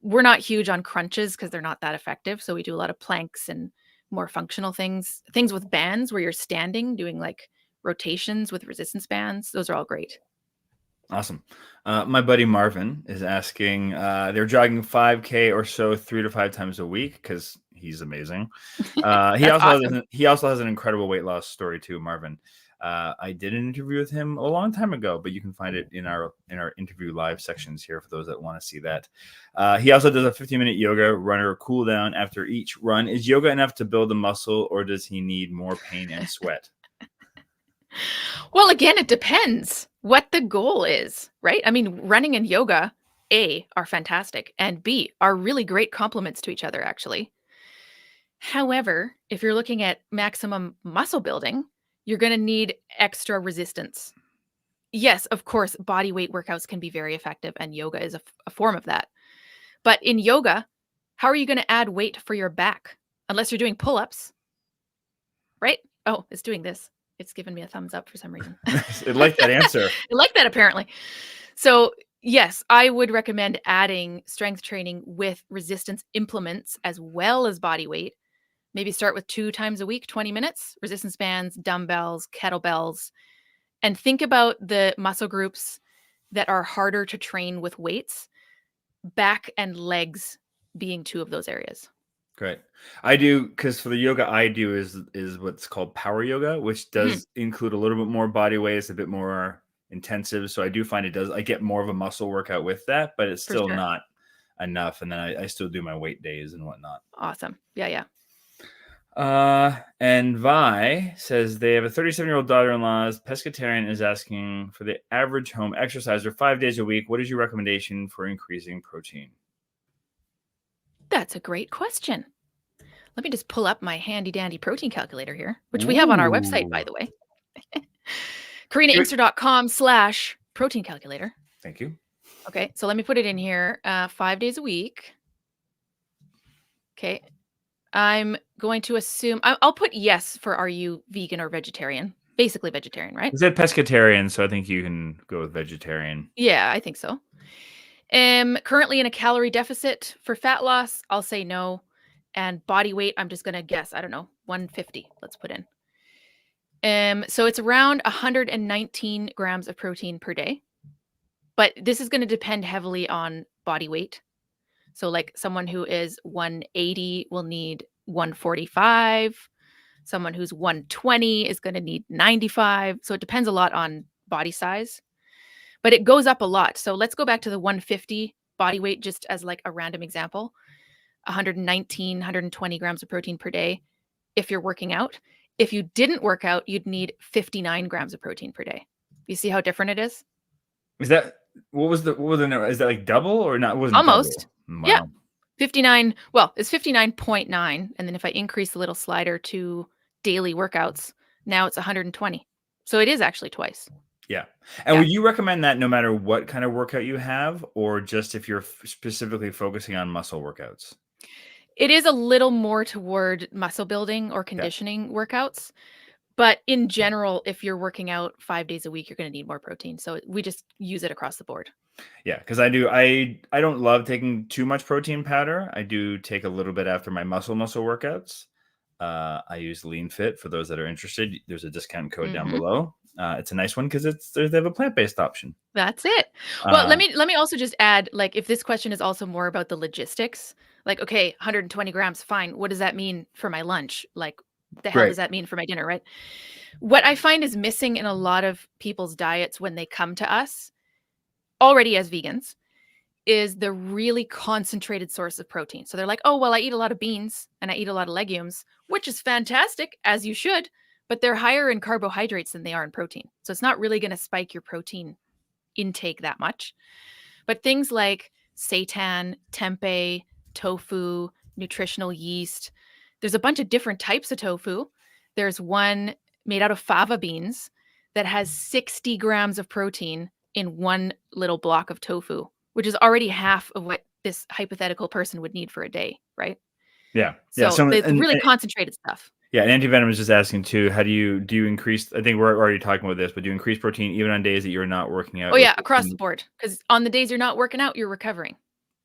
we're not huge on crunches because they're not that effective. So we do a lot of planks and more functional things with bands where you're standing doing like rotations with resistance bands. Those are all great. Awesome. My buddy Marvin is asking, they're jogging 5K or so 3 to 5 times a week because he's amazing. He That's also awesome. has an incredible weight loss story too, Marvin. I did an interview with him a long time ago, but you can find it in our interview live sections here for those that want to see that. He also does a 15-minute yoga runner cool down after each run. Is yoga enough to build a muscle, or does he need more pain and sweat? Well, again, it depends what the goal is, right? I mean, running and yoga, A, are fantastic, and B, are really great complements to each other, actually. However, if you're looking at maximum muscle building, you're going to need extra resistance. Yes, of course, body weight workouts can be very effective, and yoga is a form of that. But in yoga, how are you going to add weight for your back? Unless you're doing pull ups, right? Oh, it's doing this. It's giving me a thumbs up for some reason. I like that answer. I like that, apparently. So, yes, I would recommend adding strength training with resistance implements as well as body weight. Maybe start with 2 times a week, 20 minutes, resistance bands, dumbbells, kettlebells, and think about the muscle groups that are harder to train with weights, back and legs being 2 of those areas. Great. I do, because for the yoga I do is what's called power yoga, which Mhm, does include a little bit more body weight. It's a bit more intensive. So I do find I get more of a muscle workout with that, but it's for still sure. not enough. And then I still do my weight days and whatnot. Awesome. Yeah, yeah. And Vi says they have a 37-year-old daughter-in-law, is pescatarian, is asking for the average home exerciser 5 days a week. What is your recommendation for increasing protein? That's a great question. Let me just pull up my handy dandy protein calculator here, which we have on our website, by Ooh. the way. Give it- KarinaInkster.com/protein calculator. Thank you. Okay, so let me put it in here. 5 days a week. Okay. I'm going to assume I'll put yes for are you vegan or vegetarian? Basically vegetarian, right? You said pescatarian, so I think you can go with vegetarian. Yeah, I think so. Currently in a calorie deficit for fat loss, I'll say no. And body weight, I'm just gonna guess, I don't know, 150. Let's put in. So it's around 119 grams of protein per day. But this is going to depend heavily on body weight. So like someone who is 180 will need 145. Someone who's 120 is going to need 95. So it depends a lot on body size, but it goes up a lot. So let's go back to the 150 body weight just as like a random example. 119, 120 grams of protein per day if you're working out. If you didn't work out, you'd need 59 grams of protein per day. You see how different it is? Is that what was the number? Is that like double or not? It wasn't Almost. double. Yeah. Wow. 59, well, it's 59.9. And then if I increase the little slider to daily workouts, now it's 120. So it is actually twice. Yeah. And Yeah. would you recommend that no matter what kind of workout you have, or just if you're specifically focusing on muscle workouts? It is a little more toward muscle building or Yeah. conditioning workouts. But in general, if you're working out 5 days a week, you're going to need more protein. So we just use it across the board. Yeah, because I don't love taking too much protein powder. I do take a little bit after my muscle workouts. I use Lean Fit for those that are interested. There's a discount code down Mhm. below. It's a nice one because they have a plant-based option. That's it. Well, Uh, let me also just add, like, if this question is also more about the logistics, like, okay, 120 grams, fine. What does that mean for my lunch? Like, the hell great. does that mean for my dinner, right? What I find is missing in a lot of people's diets when they come to us, already as vegans, is the really concentrated source of protein. So they're like, oh, well, I eat a lot of beans and I eat a lot of legumes, which is fantastic, as you should, but they're higher in carbohydrates than they are in protein. So it's not really going to spike your protein intake that much. But things like seitan, tempeh, tofu, nutritional yeast, there's a bunch of different types of tofu. There's one made out of fava beans that has 60 grams of protein in one little block of tofu, which is already half of what this hypothetical person would need for a day, right? Yeah, yeah. So the really concentrated stuff. Yeah, and antivenom is just asking too, how do you increase, I think we're already talking about this, but do you increase protein even on days that you're not working Oh out or yeah, across the lifting? board. Because on the days you're not working out, you're recovering.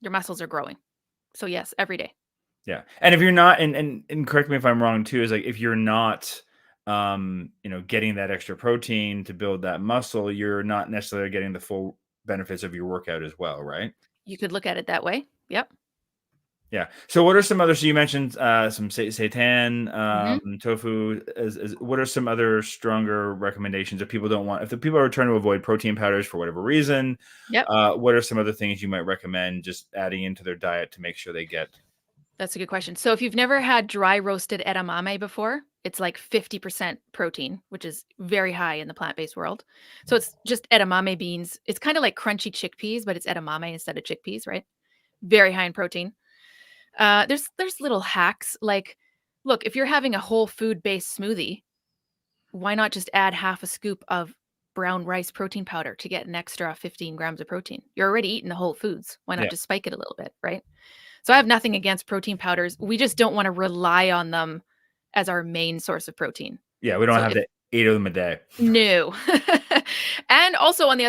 Your muscles are growing. So yes, every day. Yeah. And if you're not, and correct me if I'm wrong too, is like if you're not getting that extra protein to build that muscle, you're not necessarily getting the full benefits of your workout as well, right? You could look at it that way. Yep. Yeah. So what are some other, so you mentioned some seitan, Mhm. tofu, what are some other stronger recommendations if people don't want, if the people are trying to avoid protein powders for whatever reason, Yep. what are some other things you might recommend just adding into their diet to make sure they get? That's a good question. So if you've never had dry roasted edamame before, it's like 50% protein, which is very high in the plant-based world. So it's just edamame beans. It's kind of like crunchy chickpeas, but it's edamame instead of chickpeas, right? Very high in protein. There's little hacks like, look, if you're having a whole food-based smoothie, why not just add half a scoop of brown rice protein powder to get an extra 15 grams of protein? You're already eating the whole foods. Why not Yeah. just spike it a little bit, right? So I have nothing against protein powders. We just don't want to rely on them as our main source of protein. Yeah. We don't So have if to 8 of them a day. no. And also on the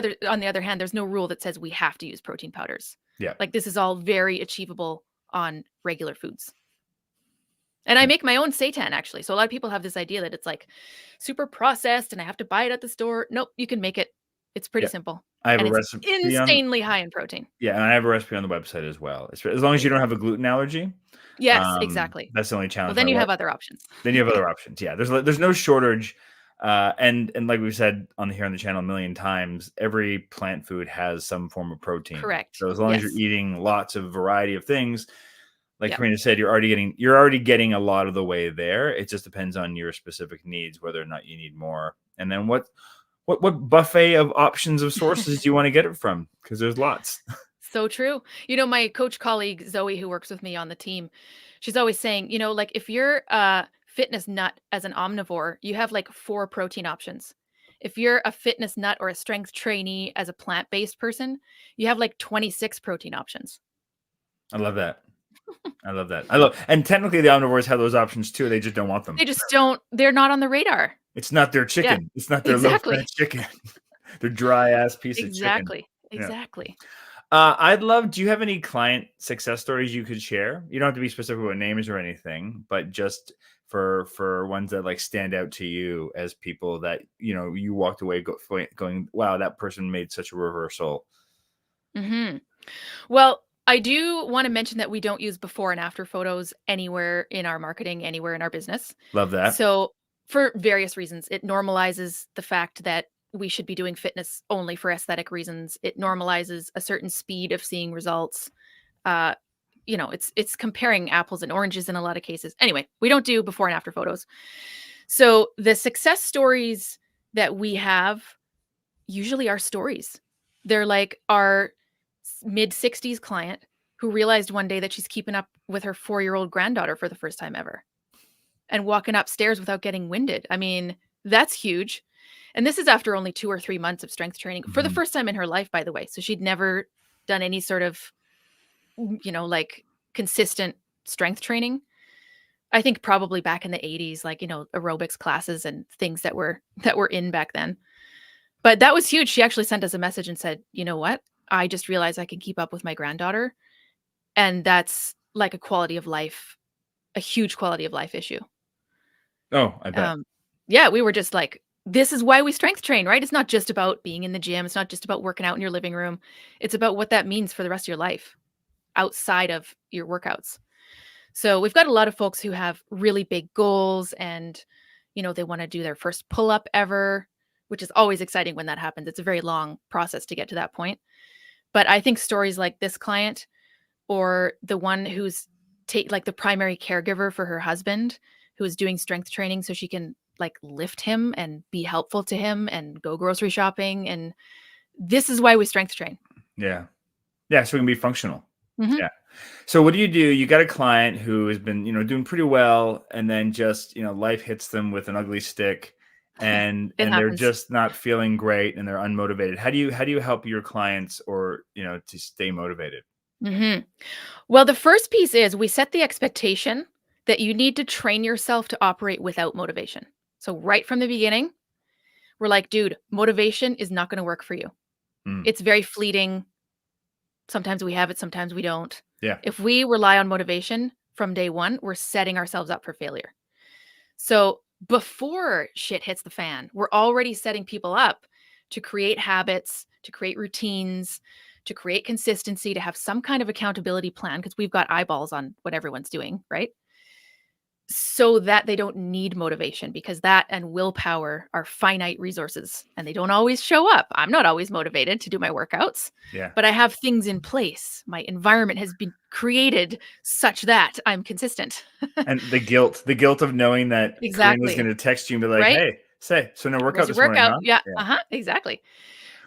other hand, there's no rule that says we have to use protein powders. Yeah. Like this is all very achievable on regular foods. And I Yeah. make my own seitan actually. So a lot of people have this idea that it's like super processed and I have to buy it at the store. Nope, you can make it. It's pretty Yeah. simple. I have And a it's recipe on, insanely high in protein. yeah, and I have a recipe on the website as well. As long There as you you don't go. have a gluten allergy, Yes, exactly. that's the only Well, challenge. then you have other options. Then you have other options. Yeah, there's no shortage, and like we've said on here on the channel a million times, every plant food has some form of protein. Correct. So as long as you're Yes. eating lots of variety of things, like Yep. Karina said, you're already getting a lot of the way there. It just depends on your specific needs whether or not you need more. And then what buffet of options of sources do you want to get it from? Because there's lots. So true. My coach colleague Zoe, who works with me on the team, she's always saying, like if you're a fitness nut as an omnivore, you have like four protein options. If you're a fitness nut or a strength trainee as a plant-based person, you have like 26 protein options. I love that. I love that. And technically the omnivores have those options too. They just don't want them. They just don't, they're not on the radar. It's not their Yeah, chicken. It's not their low fat exactly. chicken. Their dry ass piece of chicken. Exactly. Yeah. Exactly. Do you have any client success stories you could share? You don't have to be specific with names or anything, but just for ones that like stand out to you as people that, you walked away going, wow, that person made such a reversal. Hmm. Well, I do want to mention that we don't use before and after photos anywhere in our marketing, anywhere in our business. Love that. So, for various reasons, it normalizes the fact that we should be doing fitness only for aesthetic reasons. It normalizes a certain speed of seeing results. Uh, it's comparing apples and oranges in a lot of cases. Anyway, we don't do before and after photos. So, the success stories that we have usually are stories. They're like our mid 60s client who realized one day that she's keeping up with her 4-year-old granddaughter for the first time ever and walking upstairs without getting winded. I mean, that's huge. And this is after only 2 or 3 months of strength training for the Mhm. first time in her life, by the way. So she'd never done any sort of, like consistent strength training. I think probably back in the 80s, like, aerobics classes and things that were in back then. But that was huge. She actually sent us a message and said, "You know what? I just realized I can keep up with my granddaughter." And that's like a huge quality of life issue. Oh, I bet. Um, yeah, we were just like, this is why we strength train, right? It's not just about being in the gym. It's not just about working out in your living room. It's about what that means for the rest of your life outside of your workouts. So we've got a lot of folks who have really big goals and, they want to do their first pull up ever, which is always exciting when that happens. It's a very long process to get to that point. But I think stories like this client or the one who's like the primary caregiver for her husband who is doing strength training so she can like lift him and be helpful to him and go grocery shopping, and this is why we strength train. Yeah. Yeah. So we can be functional. Mhm. Yeah. So what do? You got a client who has been, doing pretty well, and then just, life hits them with an ugly stick, and It they're happens. just not feeling great and they're unmotivated. How do you help your clients or, to stay motivated? Mhm. Well, the first piece is we set the expectation that you need to train yourself to operate without motivation. So right from the beginning, we're like, dude, motivation is not going to work for you. Mm. It's very fleeting. Sometimes we have it, sometimes we don't. Yeah. If we rely on motivation from day one, we're setting ourselves up for failure. So before shit hits the fan, we're already setting people up to create habits, to create routines, to create consistency, to have some kind of accountability plan because we've got eyeballs on what everyone's doing, right? So that they don't need motivation because that and willpower are finite resources and they don't always show up. I'm not always motivated to do my workouts, Yeah. but I have things in place. My environment has been created such that I'm consistent. And the guilt of knowing that Karina's Exactly. gonna text you and be like, Right? "Hey, so no workout Where's your this morning, workout? huh?" Yeah. Yeah. Uh-huh. Exactly.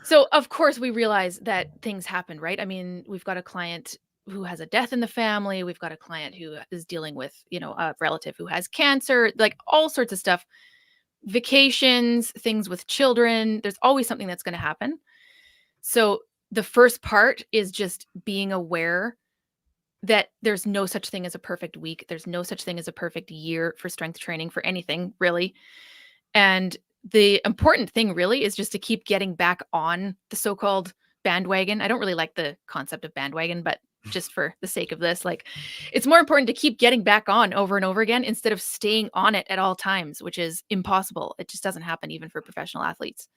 So, of course, we realize that things happen, right? I mean, we've got a client who has a death in the family. We've got a client who is dealing with, a relative who has cancer, like all sorts of stuff. Vacations, things with children. There's always something that's going to happen. So, the first part is just being aware that there's no such thing as a perfect week. There's no such thing as a perfect year for strength training for anything, really. And the important thing really is just to keep getting back on the so-called bandwagon. I don't really like the concept of bandwagon, but just for the sake of this, like it's more important to keep getting back on over and over again instead of staying on it at all times, which is impossible. It just doesn't happen even for professional athletes.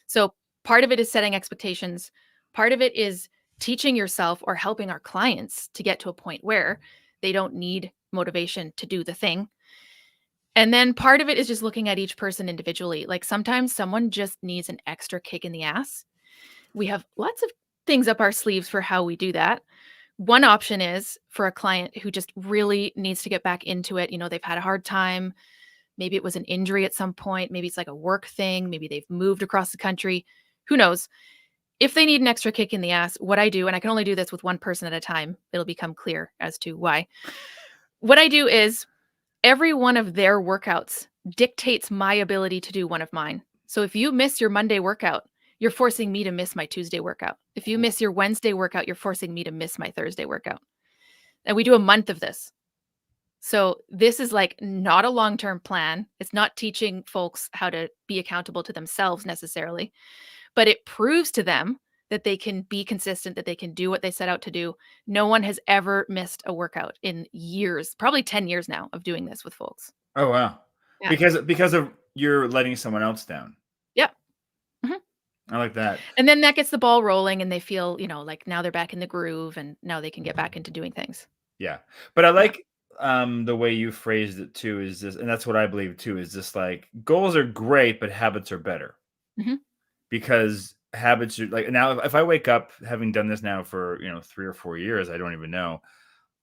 So part of it is setting expectations. Part of it is teaching yourself or helping our clients to get to a point where they don't need motivation to do the thing. And then part of it is just looking at each person individually. Like sometimes someone just needs an extra kick in the ass. We have lots of things up our sleeves for how we do that. One option is for a client who just really needs to get back into it. They've had a hard time. Maybe it was an injury at some point. Maybe it's like a work thing. Maybe they've moved across the country. Who knows? If they need an extra kick in the ass, what I do, and I can only do this with one person at a time, it'll become clear as to why. What I do is every one of their workouts dictates my ability to do one of mine. So if you miss your Monday workout, you're forcing me to miss my Tuesday workout. If you miss your Wednesday workout, you're forcing me to miss my Thursday workout. And we do a month of this. So this is like not a long-term plan. It's not teaching folks how to be accountable to themselves necessarily, but it proves to them that they can be consistent, that they can do what they set out to do. No one has ever missed a workout in years, probably 10 years now of doing this with folks. Oh, wow. Yeah. Because of you're letting someone else down. Yep. Mhm. I like that. And then that gets the ball rolling and they feel, like now they're back in the groove and now they can get back into doing things. Yeah. But I Yeah. like, the way you phrased it too is this, and that's what I believe too, is just like goals are great, but habits are better. Mhm. Because habits are like now if I wake up having done this now for, 3 or 4 years, I don't even know.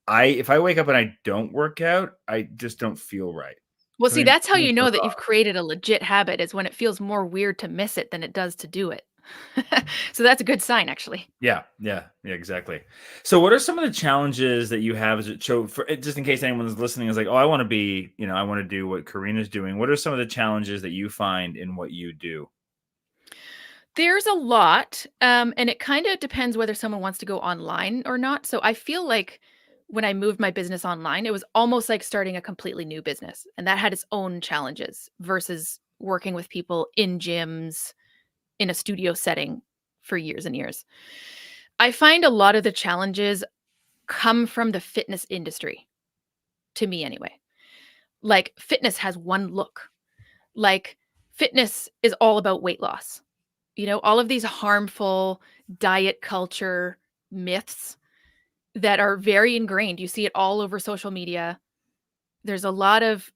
If I wake up and I don't work out, I just don't feel right. Well, see, that's how you Something's know that you've off. created a legit habit is when it feels more weird to miss it than it does to do it. So that's a good sign, actually. Yeah, yeah, yeah, exactly. So what are some of the challenges that you have as a for just in case anyone's listening is like, "Oh, I wanna be, I wanna do what Karina's doing." What are some of the challenges that you find in what you do? There's a lot, and it kind of depends whether someone wants to go online or not. So I feel like when I moved my business online, it was almost like starting a completely new business, and that had its own challenges versus working with people in gyms in a studio setting for years and years. I find a lot of the challenges come from the fitness industry, to me anyway. Like fitness has one look. Like fitness is all about weight loss. All of these harmful diet culture myths that are very ingrained. You see it all over social media. There's a lot of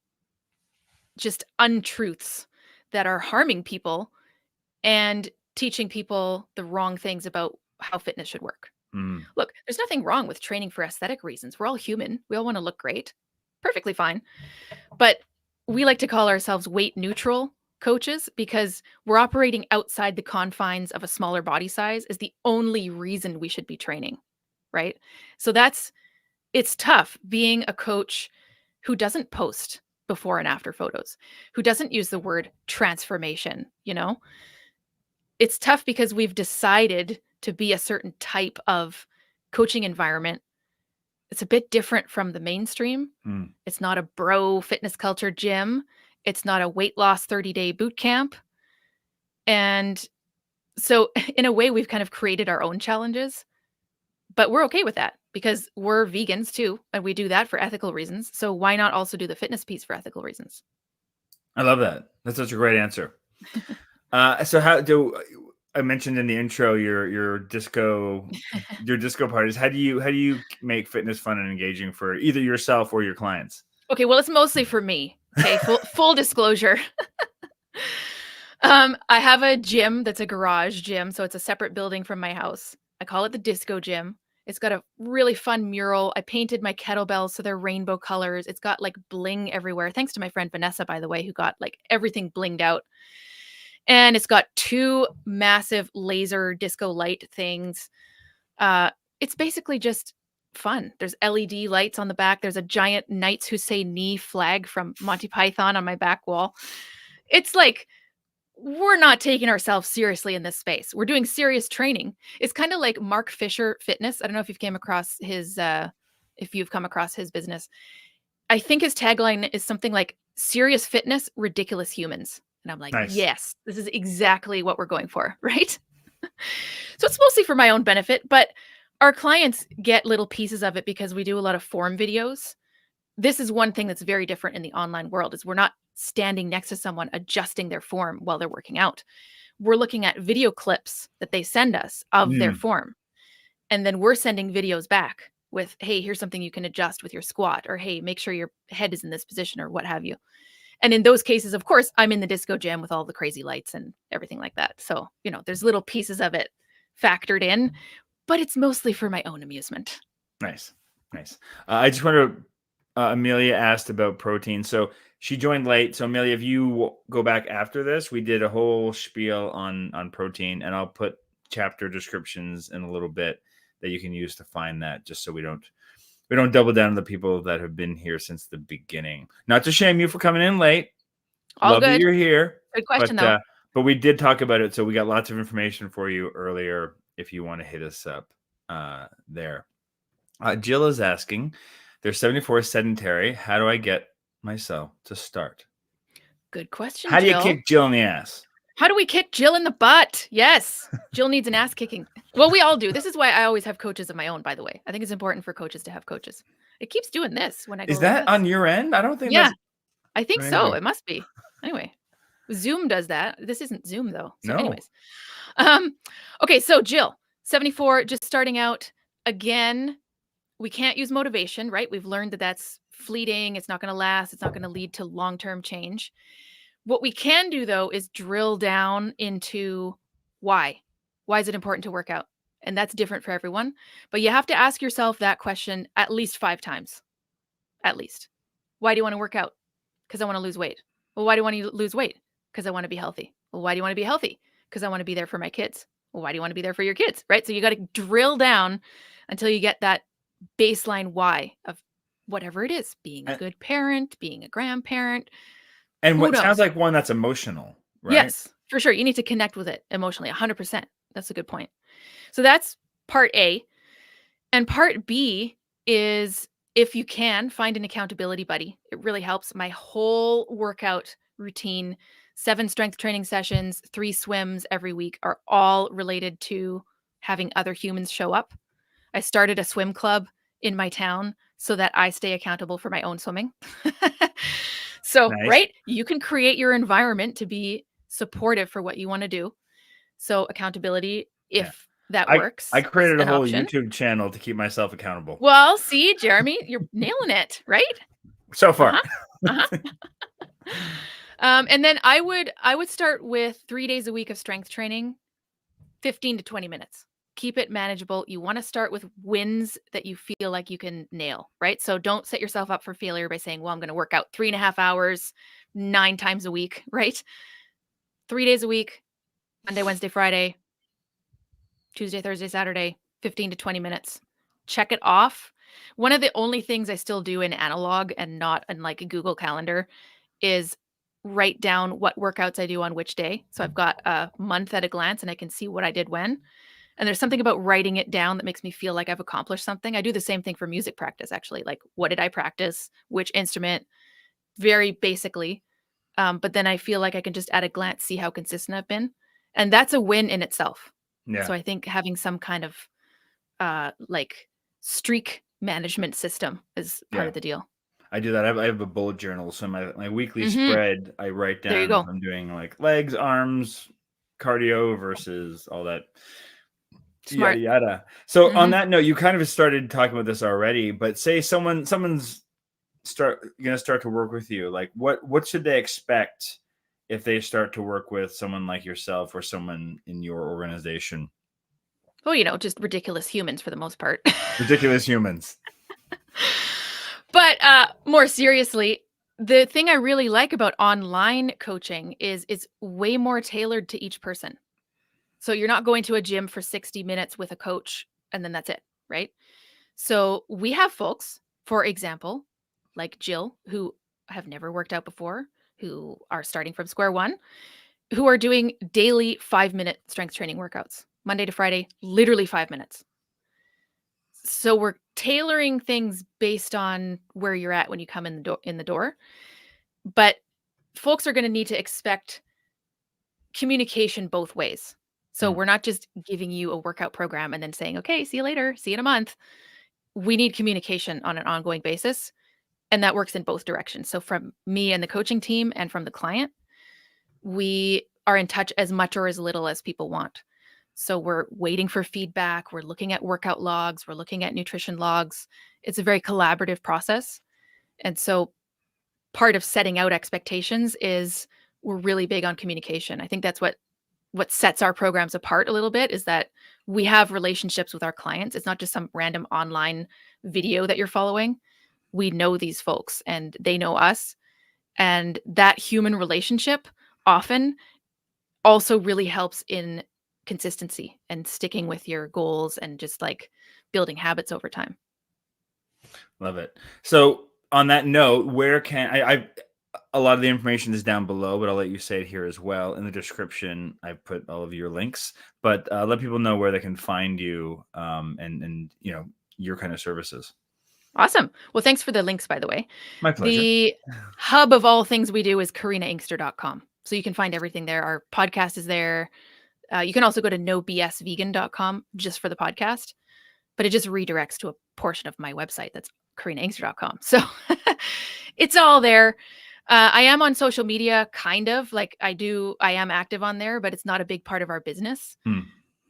just untruths that are harming people and teaching people the wrong things about how fitness should work. Mm, Look, there's nothing wrong with training for aesthetic reasons. We're all human. We all want to look great. Perfectly fine. But we like to call ourselves weight neutral coaches because we're operating outside the confines of a smaller body size is the only reason we should be training, right? So it's tough being a coach who doesn't post before and after photos, who doesn't use the word transformation. It's tough because we've decided to be a certain type of coaching environment It's a bit different from the mainstream. Mm. It's not a bro fitness culture gym. It's not a weight loss 30-day boot camp. And so in a way, we've kind of created our own challenges, but we're okay with that because we're vegans too, and we do that for ethical reasons. So why not also do the fitness piece for ethical reasons? I love that. That's such a great answer. So how do I mentioned in the intro your disco parties? How do you make fitness fun and engaging for either yourself or your clients? Okay, well, it's mostly for me. Okay, full disclosure. I have a gym that's a garage gym, so it's a separate building from my house. I call it the disco gym. It's got a really fun mural. I painted my kettlebells so they're rainbow colors. It's got like bling everywhere. Thanks to my friend Vanessa, by the way, who got like everything blinged out. And it's got 2 massive laser disco light things. It's basically just fun. There's LED lights on the back. There's a giant Knights Who Say Knee flag from Monty Python on my back wall. It's like we're not taking ourselves seriously in this space. We're doing serious training. It's kind of like Mark Fisher Fitness. I don't know if you've come across his business. I think his tagline is something like serious fitness, ridiculous humans. And I'm like, Nice. yes, this is exactly what we're going for, right? So it's mostly for my own benefit, but our clients get little pieces of it because we do a lot of form videos. This is one thing that's very different in the online world is we're not standing next to someone adjusting their form while they're working out. We're looking at video clips that they send us of their Mm, form. And then we're sending videos back with, hey, here's something you can adjust with your squat, or hey, make sure your head is in this position, or what have you. And in those cases, of course, I'm in the disco gym with all the crazy lights and everything like that. So, there's little pieces of it factored in, but it's mostly for my own amusement. nice. Nice. I just want to Amelia asked about protein. So she joined late. So Amelia, if you go back after this, we did a whole spiel on protein, and I'll put chapter descriptions in a little bit that you can use to find that, just so we don't double down on the people that have been here since the beginning. Not to shame you for coming in late. All Love that good. you're here. Good question, though. But we did talk about it, so we got lots of information for you earlier if you want to hit us up there. Jill is asking, they're 74 sedentary. How do I get myself to start? Good question, How do you Jill. kick Jill in the ass? How do we kick Jill in the butt? Yes. Jill needs an ass kicking. Well, we all do. This is why I always have coaches of my own, by the way. I think it's important for coaches to have coaches. It keeps doing this when I go Is like that this. on your end? I don't think Yeah, that's I think right so. here. It must be. Anyway, Zoom does that. This isn't Zoom, though. So No. anyways. Um, okay, so Jill, 74, just starting out. Again, we can't use motivation, right? We've learned that that's fleeting. It's not going to last. It's not going to lead to long-term change. What we can do, though, is drill down into why. Why is it important to work out? And that's different for everyone. But you have to ask yourself that question at least 5 times. At least. Why do you want to work out? Because I want to lose weight. Well, why do you want to lose weight? Because I want to be healthy. Well, why do you want to be healthy? Because I want to be there for my kids. Well, why do you want to be there for your kids? Right? So you got to drill down until you get that baseline why of whatever it is, being a And, good parent, being a grandparent, and who what sounds knows? like one that's emotional, right? Yes, for sure. You need to connect with it emotionally, 100%. That's a good point. So that's part A. And part B is if you can find an accountability buddy, it really helps. My whole workout routine, 7 strength training sessions, 3 swims every week are all related to having other humans show up. I started a swim club in my town so that I stay accountable for my own swimming. So, Nice. right? You can create your environment to be supportive for what you want to do. So, accountability, Yeah. if that I works, is created a an whole option. YouTube channel to keep myself accountable. Well, see, Jeremy, you're nailing it, right? So far. Uh-huh. Uh-huh. And then I would start with 3 days a week of strength training, 15 to 20 minutes. Keep it manageable. You want to start with wins that you feel like you can nail, right? So don't set yourself up for failure by saying, well, I'm going to work out 3.5 hours 9 times a week, right? 3 days a week, Monday, Wednesday, Friday, Tuesday, Thursday, Saturday, 15 to 20 minutes. Check it off. One of the only things I still do in analog and not in like a Google Calendar is write down what workouts I do on which day. So I've got a month at a glance and I can see what I did when. And there's something about writing it down that makes me feel like I've accomplished something. I do the same thing for music practice, actually. Like, what did I practice? Which instrument? Very basically. But then I feel like I can just at a glance see how consistent I've been. And that's a win in itself. Yeah. So I think having some kind of like streak management system is part Yeah. of the deal. I do that. I have a bullet journal. So my weekly Mhm. spread, I write There you down if go. I'm doing like legs, arms, cardio versus all that yada Smart. yada. So on Mhm. that note, you kind of started talking about this already, but say someone's gonna start to work with you. Like what should they expect if they start to work with someone like yourself or someone in your organization? Well, just ridiculous humans for the most part. Ridiculous humans. But more seriously, the thing I really like about online coaching is it's way more tailored to each person. So you're not going to a gym for 60 minutes with a coach and then that's it, right? So we have folks, for example, like Jill, who have never worked out before, who are starting from square one, who are doing daily 5-minute strength training workouts, Monday to Friday, literally 5 minutes. So we're tailoring things based on where you're at when you come in the door. But folks are going to need to expect communication both ways. So Mm. we're not just giving you a workout program and then saying, okay, see you later, see you in a month. We need communication on an ongoing basis. And that works in both directions. So from me and the coaching team and from the client, we are in touch as much or as little as people want. So we're waiting for feedback. We're looking at workout logs. We're looking at nutrition logs. It's a very collaborative process. And so part of setting out expectations is we're really big on communication. I think that's what sets our programs apart a little bit is that we have relationships with our clients. It's not just some random online video that you're following. We know these folks and they know us. And that human relationship often also really helps in consistency and sticking with your goals and just like building habits over time. Love it. So on that note, where can I a lot of the information is down below, but I'll let you say it here as well. In the description, I put all of your links, but let people know where they can find you and your kind of services. Awesome. Well, thanks for the links, by the way. My pleasure. The hub of all things we do is karinainkster.com. So you can find everything there. Our podcast is there. You can also go to nobsvegan.com just for the podcast, but it just redirects to a portion of my website. That's karinainkster.com. So it's all there. I am on social media, kind of like I am active on there, but it's not a big part of our business. Hmm.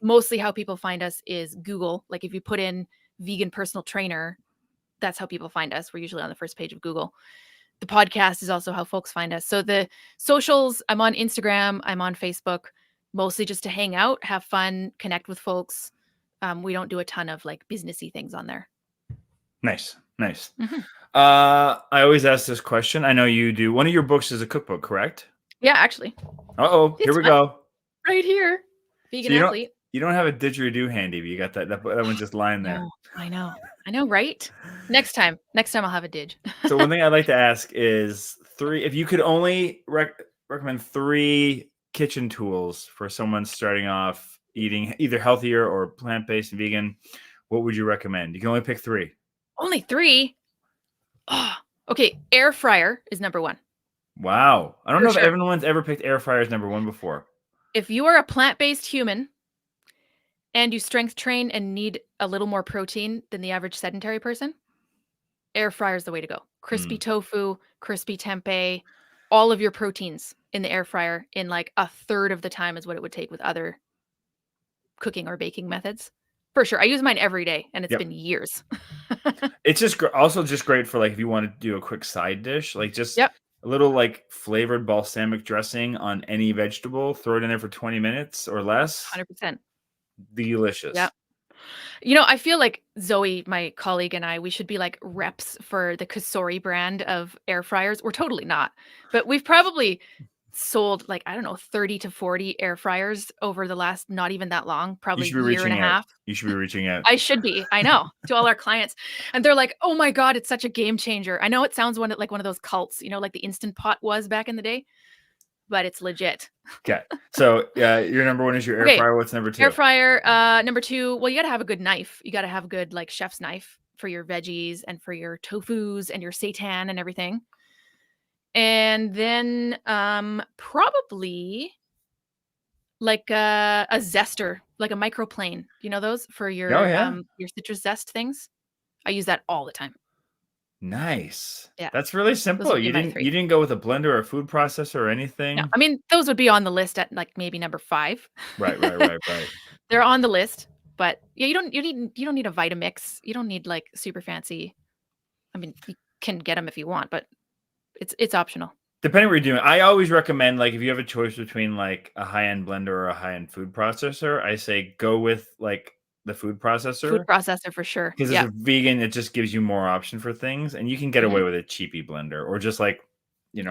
Mostly how people find us is Google. Like if you put in vegan personal trainer, that's how people find us. We're usually on the first page of Google. The podcast is also how folks find us. So the socials, I'm on Instagram, I'm on Facebook, mostly just to hang out, have fun, connect with folks. We don't do a ton of like businessy things on there. Nice. Mhm. I always ask this question. I know you do. One of your books is a cookbook, correct? Yeah, actually, Uh-oh, here it's we fun. go. Right here. So Vegan athlete. you don't have a didgeridoo handy, but you got that one just lying there. No, I know. I know, right? Next time I'll have a didge. So one thing I'd like to ask is if you could only recommend 3 kitchen tools for someone starting off eating either healthier or plant-based and vegan, what would you recommend? You can only pick 3. Only 3? Oh, okay, air fryer is number 1, Wow. I don't for know if sure. everyone's ever picked air fryer as number 1 before. If you are a plant-based human and you strength train and need a little more protein than the average sedentary person, air fryer is the way to go. Crispy Mm. tofu, crispy tempeh, all of your proteins in the air fryer in like a third of the time is what it would take with other cooking or baking methods. For sure. I use mine every day and it's Yep. been years. It's just also just great for like if you want to do a quick side dish, like just Yep, a little like flavored balsamic dressing on any vegetable, throw it in there for 20 minutes or less. 100%. Delicious. Yep. I feel like Zoe, my colleague, and I, we should be like reps for the Kasori brand of air fryers. We're totally not, but we've probably sold like, I don't know, 30 to 40 air fryers over the last not even that long, You probably should be year and a reaching out. half. You should be reaching out. I should be. I know, to all our clients. And they're like, "Oh my god, it's such a game changer." I know it sounds like one of those cults, like the Instant Pot was back in the day. but it's legit. Okay. So, your number 1 is your air Okay, fryer. What's number air 2? fryer. Number 2, well, you gotta have a good knife. You gotta have a good, like, chef's knife for your veggies and for your tofus and your seitan and everything. And then, probably like a zester, like a microplane. You know those for Oh, yeah. your citrus zest things? I use that all the time. Nice. Yeah, That's really those simple. would be my 3. You didn't go with a blender or a food processor or No, anything? I mean, those would be on the list at, like, maybe number 5. Right, right, right, right. They're on the list, but, yeah, you don't need a Vitamix. You don't need, like, super fancy. I mean, you can get them if you want, but it's optional. Depending what you're doing, I always recommend, like, if you have a choice between, like, a high-end blender or a high-end food processor, I say go with, like, the food Food processor. processor for sure. 'Cause as Yeah. a vegan, it just gives you more option for things, and you can get Mhm. away with a cheapy blender or just, like,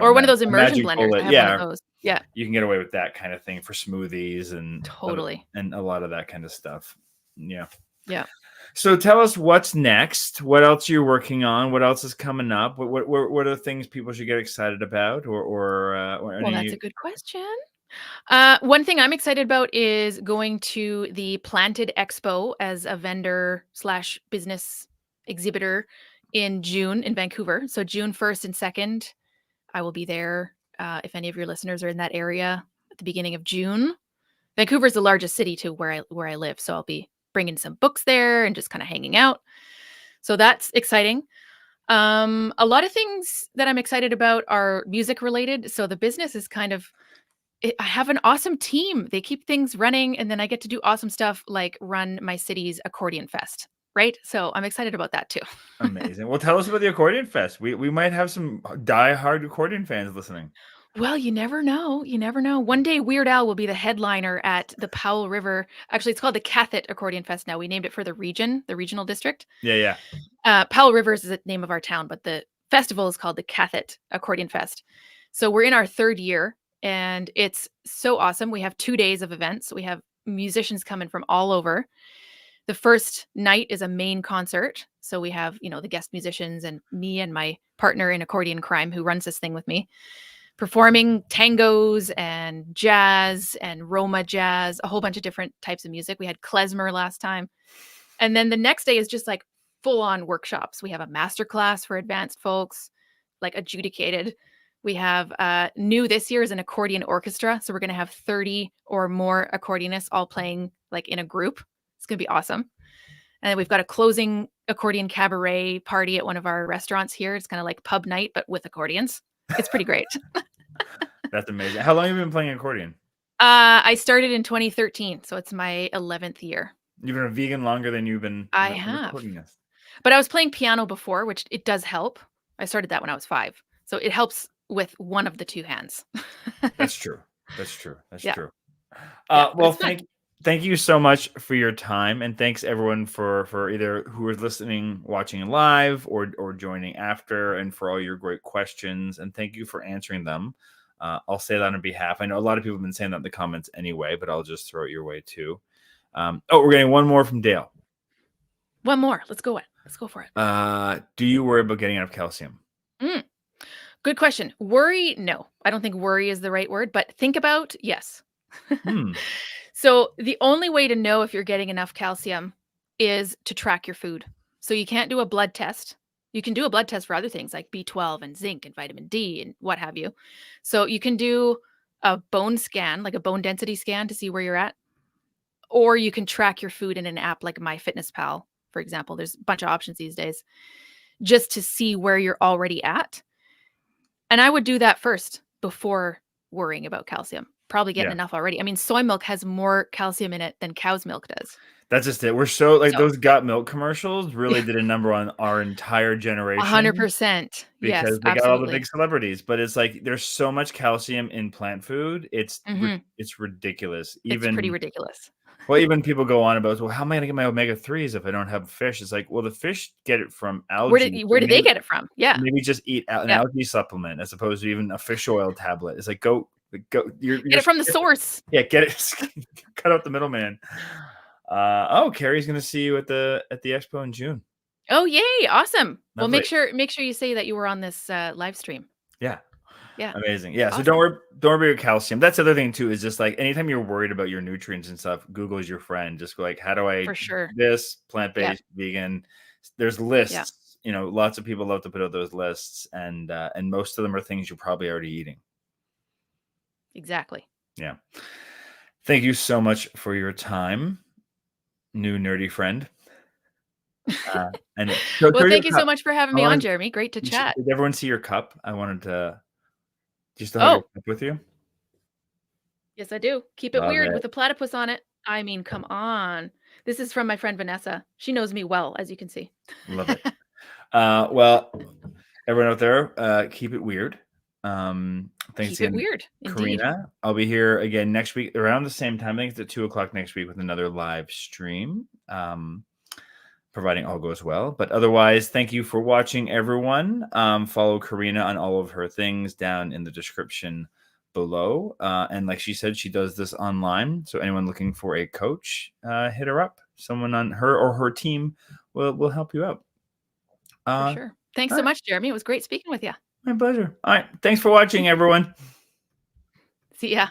Or one of those a immersion magic blenders. I bullet. have one of Yeah, those. Yeah, you can get away with that kinda thing for smoothies totally. and a lot of that kinda stuff. Yeah. Yeah. So tell us what's next. What else you're working on? What else is coming up? What are the things people should get excited about or Well, that's a any. good question. One thing I'm excited about is going to the Planted Expo as a vendor slash business exhibitor in June in Vancouver. So June 1st and 2nd, I will be there. If any of your listeners are in that area at the beginning of June, Vancouver is the largest city to where I live, so I'll be bringing some books there and just kind of hanging out. So that's exciting. A lot of things that I'm excited about are music related. So the business is kind of I have an awesome team. They keep things running, and then I get to do awesome stuff like run my city's accordion fest, right? So I'm excited about that too. Amazing. Well, tell us about the Accordion Fest. We might have some die-hard accordion fans listening. Well, you never know. You never know. One day, Weird Al will be the headliner at the Powell River. Actually, it's called the Cathet Accordion Fest now. We named it for the region, the regional district. Yeah, yeah. Powell River is the name of our town, but the festival is called the Cathet Accordion Fest. So we're in our 3rd year, and it's so awesome. We have 2 days of events. We have musicians coming from all over. The first night is a main concert. So we have, the guest musicians and me and my partner in accordion crime who runs this thing with me, performing tangos and jazz and Roma jazz, a whole bunch of different types of music. We had klezmer last time. And then the next day is just like full on workshops. We have a master class for advanced folks, like adjudicated. We have new this year is an accordion orchestra. So we're going to have 30 or more accordionists all playing like in a group. It's going to be awesome. And then we've got a closing accordion cabaret party at one of our restaurants here. It's kind of like pub night, but with accordions. It's pretty great. That's amazing. How long have you been playing accordion? I started in 2013, so it's my 11th year. You've been a vegan longer than you've been I an have. accordionist. But I was playing piano before, which it does help. I started that when I was 5. So it helps with one of the 2 hands. That's true. That's true. That's Yeah. true. Yeah, but Well, it's fun. thank you so much for your time, and thanks everyone for either who is listening, watching live, or joining after, and for all your great questions. And thank you for answering them. I'll say that on behalf. I know a lot of people have been saying that in the comments anyway, but I'll just throw it your way too. We're getting one more from Dale. One more. Let's go. Let's go for it. Do you worry about getting enough calcium? Mm, good question. Worry? No, I don't think worry is the right word, but think about, yes. Hmm. So the only way to know if you're getting enough calcium is to track your food. So you can't do a blood test. You can do a blood test for other things like B12 and zinc and vitamin D and what have you. So you can do a bone scan, like a bone density scan to see where you're at, or you can track your food in an app like MyFitnessPal, for example. There's a bunch of options these days just to see where you're already at. And I would do that first before worrying about calcium. Probably getting Yeah. enough already. I mean, soy milk has more calcium in it than cow's milk does. That's just it. We're so like So those got milk commercials really did a number on our entire generation 100%. Yes, because they got all the absolutely. big celebrities. But it's like there's so much calcium in plant food. Mhm. It's ridiculous. It's pretty ridiculous. Even people go on about, well, how am I gonna get my omega threes if I don't have fish? It's like, well, the fish get it from algae. So Where did they get it from? Yeah. maybe just eat an Yeah. algae supplement as opposed to even a fish oil tablet. It's like go. You're Get it from the source. yeah, get it. Cut out the middleman. Carrie's gonna see you at the expo in June. Oh, yay. Awesome. Well, Lovely. make sure you say that you were on this live stream. Yeah. Yeah. Amazing. Yeah. So Awesome. don't worry about your calcium. That's the other thing too, is just like anytime you're worried about your nutrients and stuff, Google is your friend. Just go like, how do I For sure. this Yeah. plant-based, vegan? There's Yeah. lists. Lots of people love to put out those lists, and most of them are things you're probably already eating. Exactly. Yeah. Thank you so much for your time, new nerdy friend. And Well, show your thank you so cup. much for having I me on, wanted Jeremy. Great to chat. did everyone see your cup? I wanted to. Do you still have your Oh, cup with you? yes, I do. Keep it Love weird with it. a platypus on it. I mean, come on. This is from my friend Vanessa. She knows me well, as you can see. Love it. Well, everyone out there, keep it weird. Thanks Keep it again, weird, indeed. Karina. I'll be here again next week around the same time. I think it's at 2:00 next week with another live stream. Providing all goes well. But otherwise, thank you for watching, everyone. Follow Karina on all of her things down in the description below. And like she said, she does this online. So anyone looking for a coach, hit her up. Someone on her or her team will help you out. For All sure. Thanks so right, much, Jeremy. It was great speaking with you. my pleasure. All right, thanks for watching, everyone. See ya.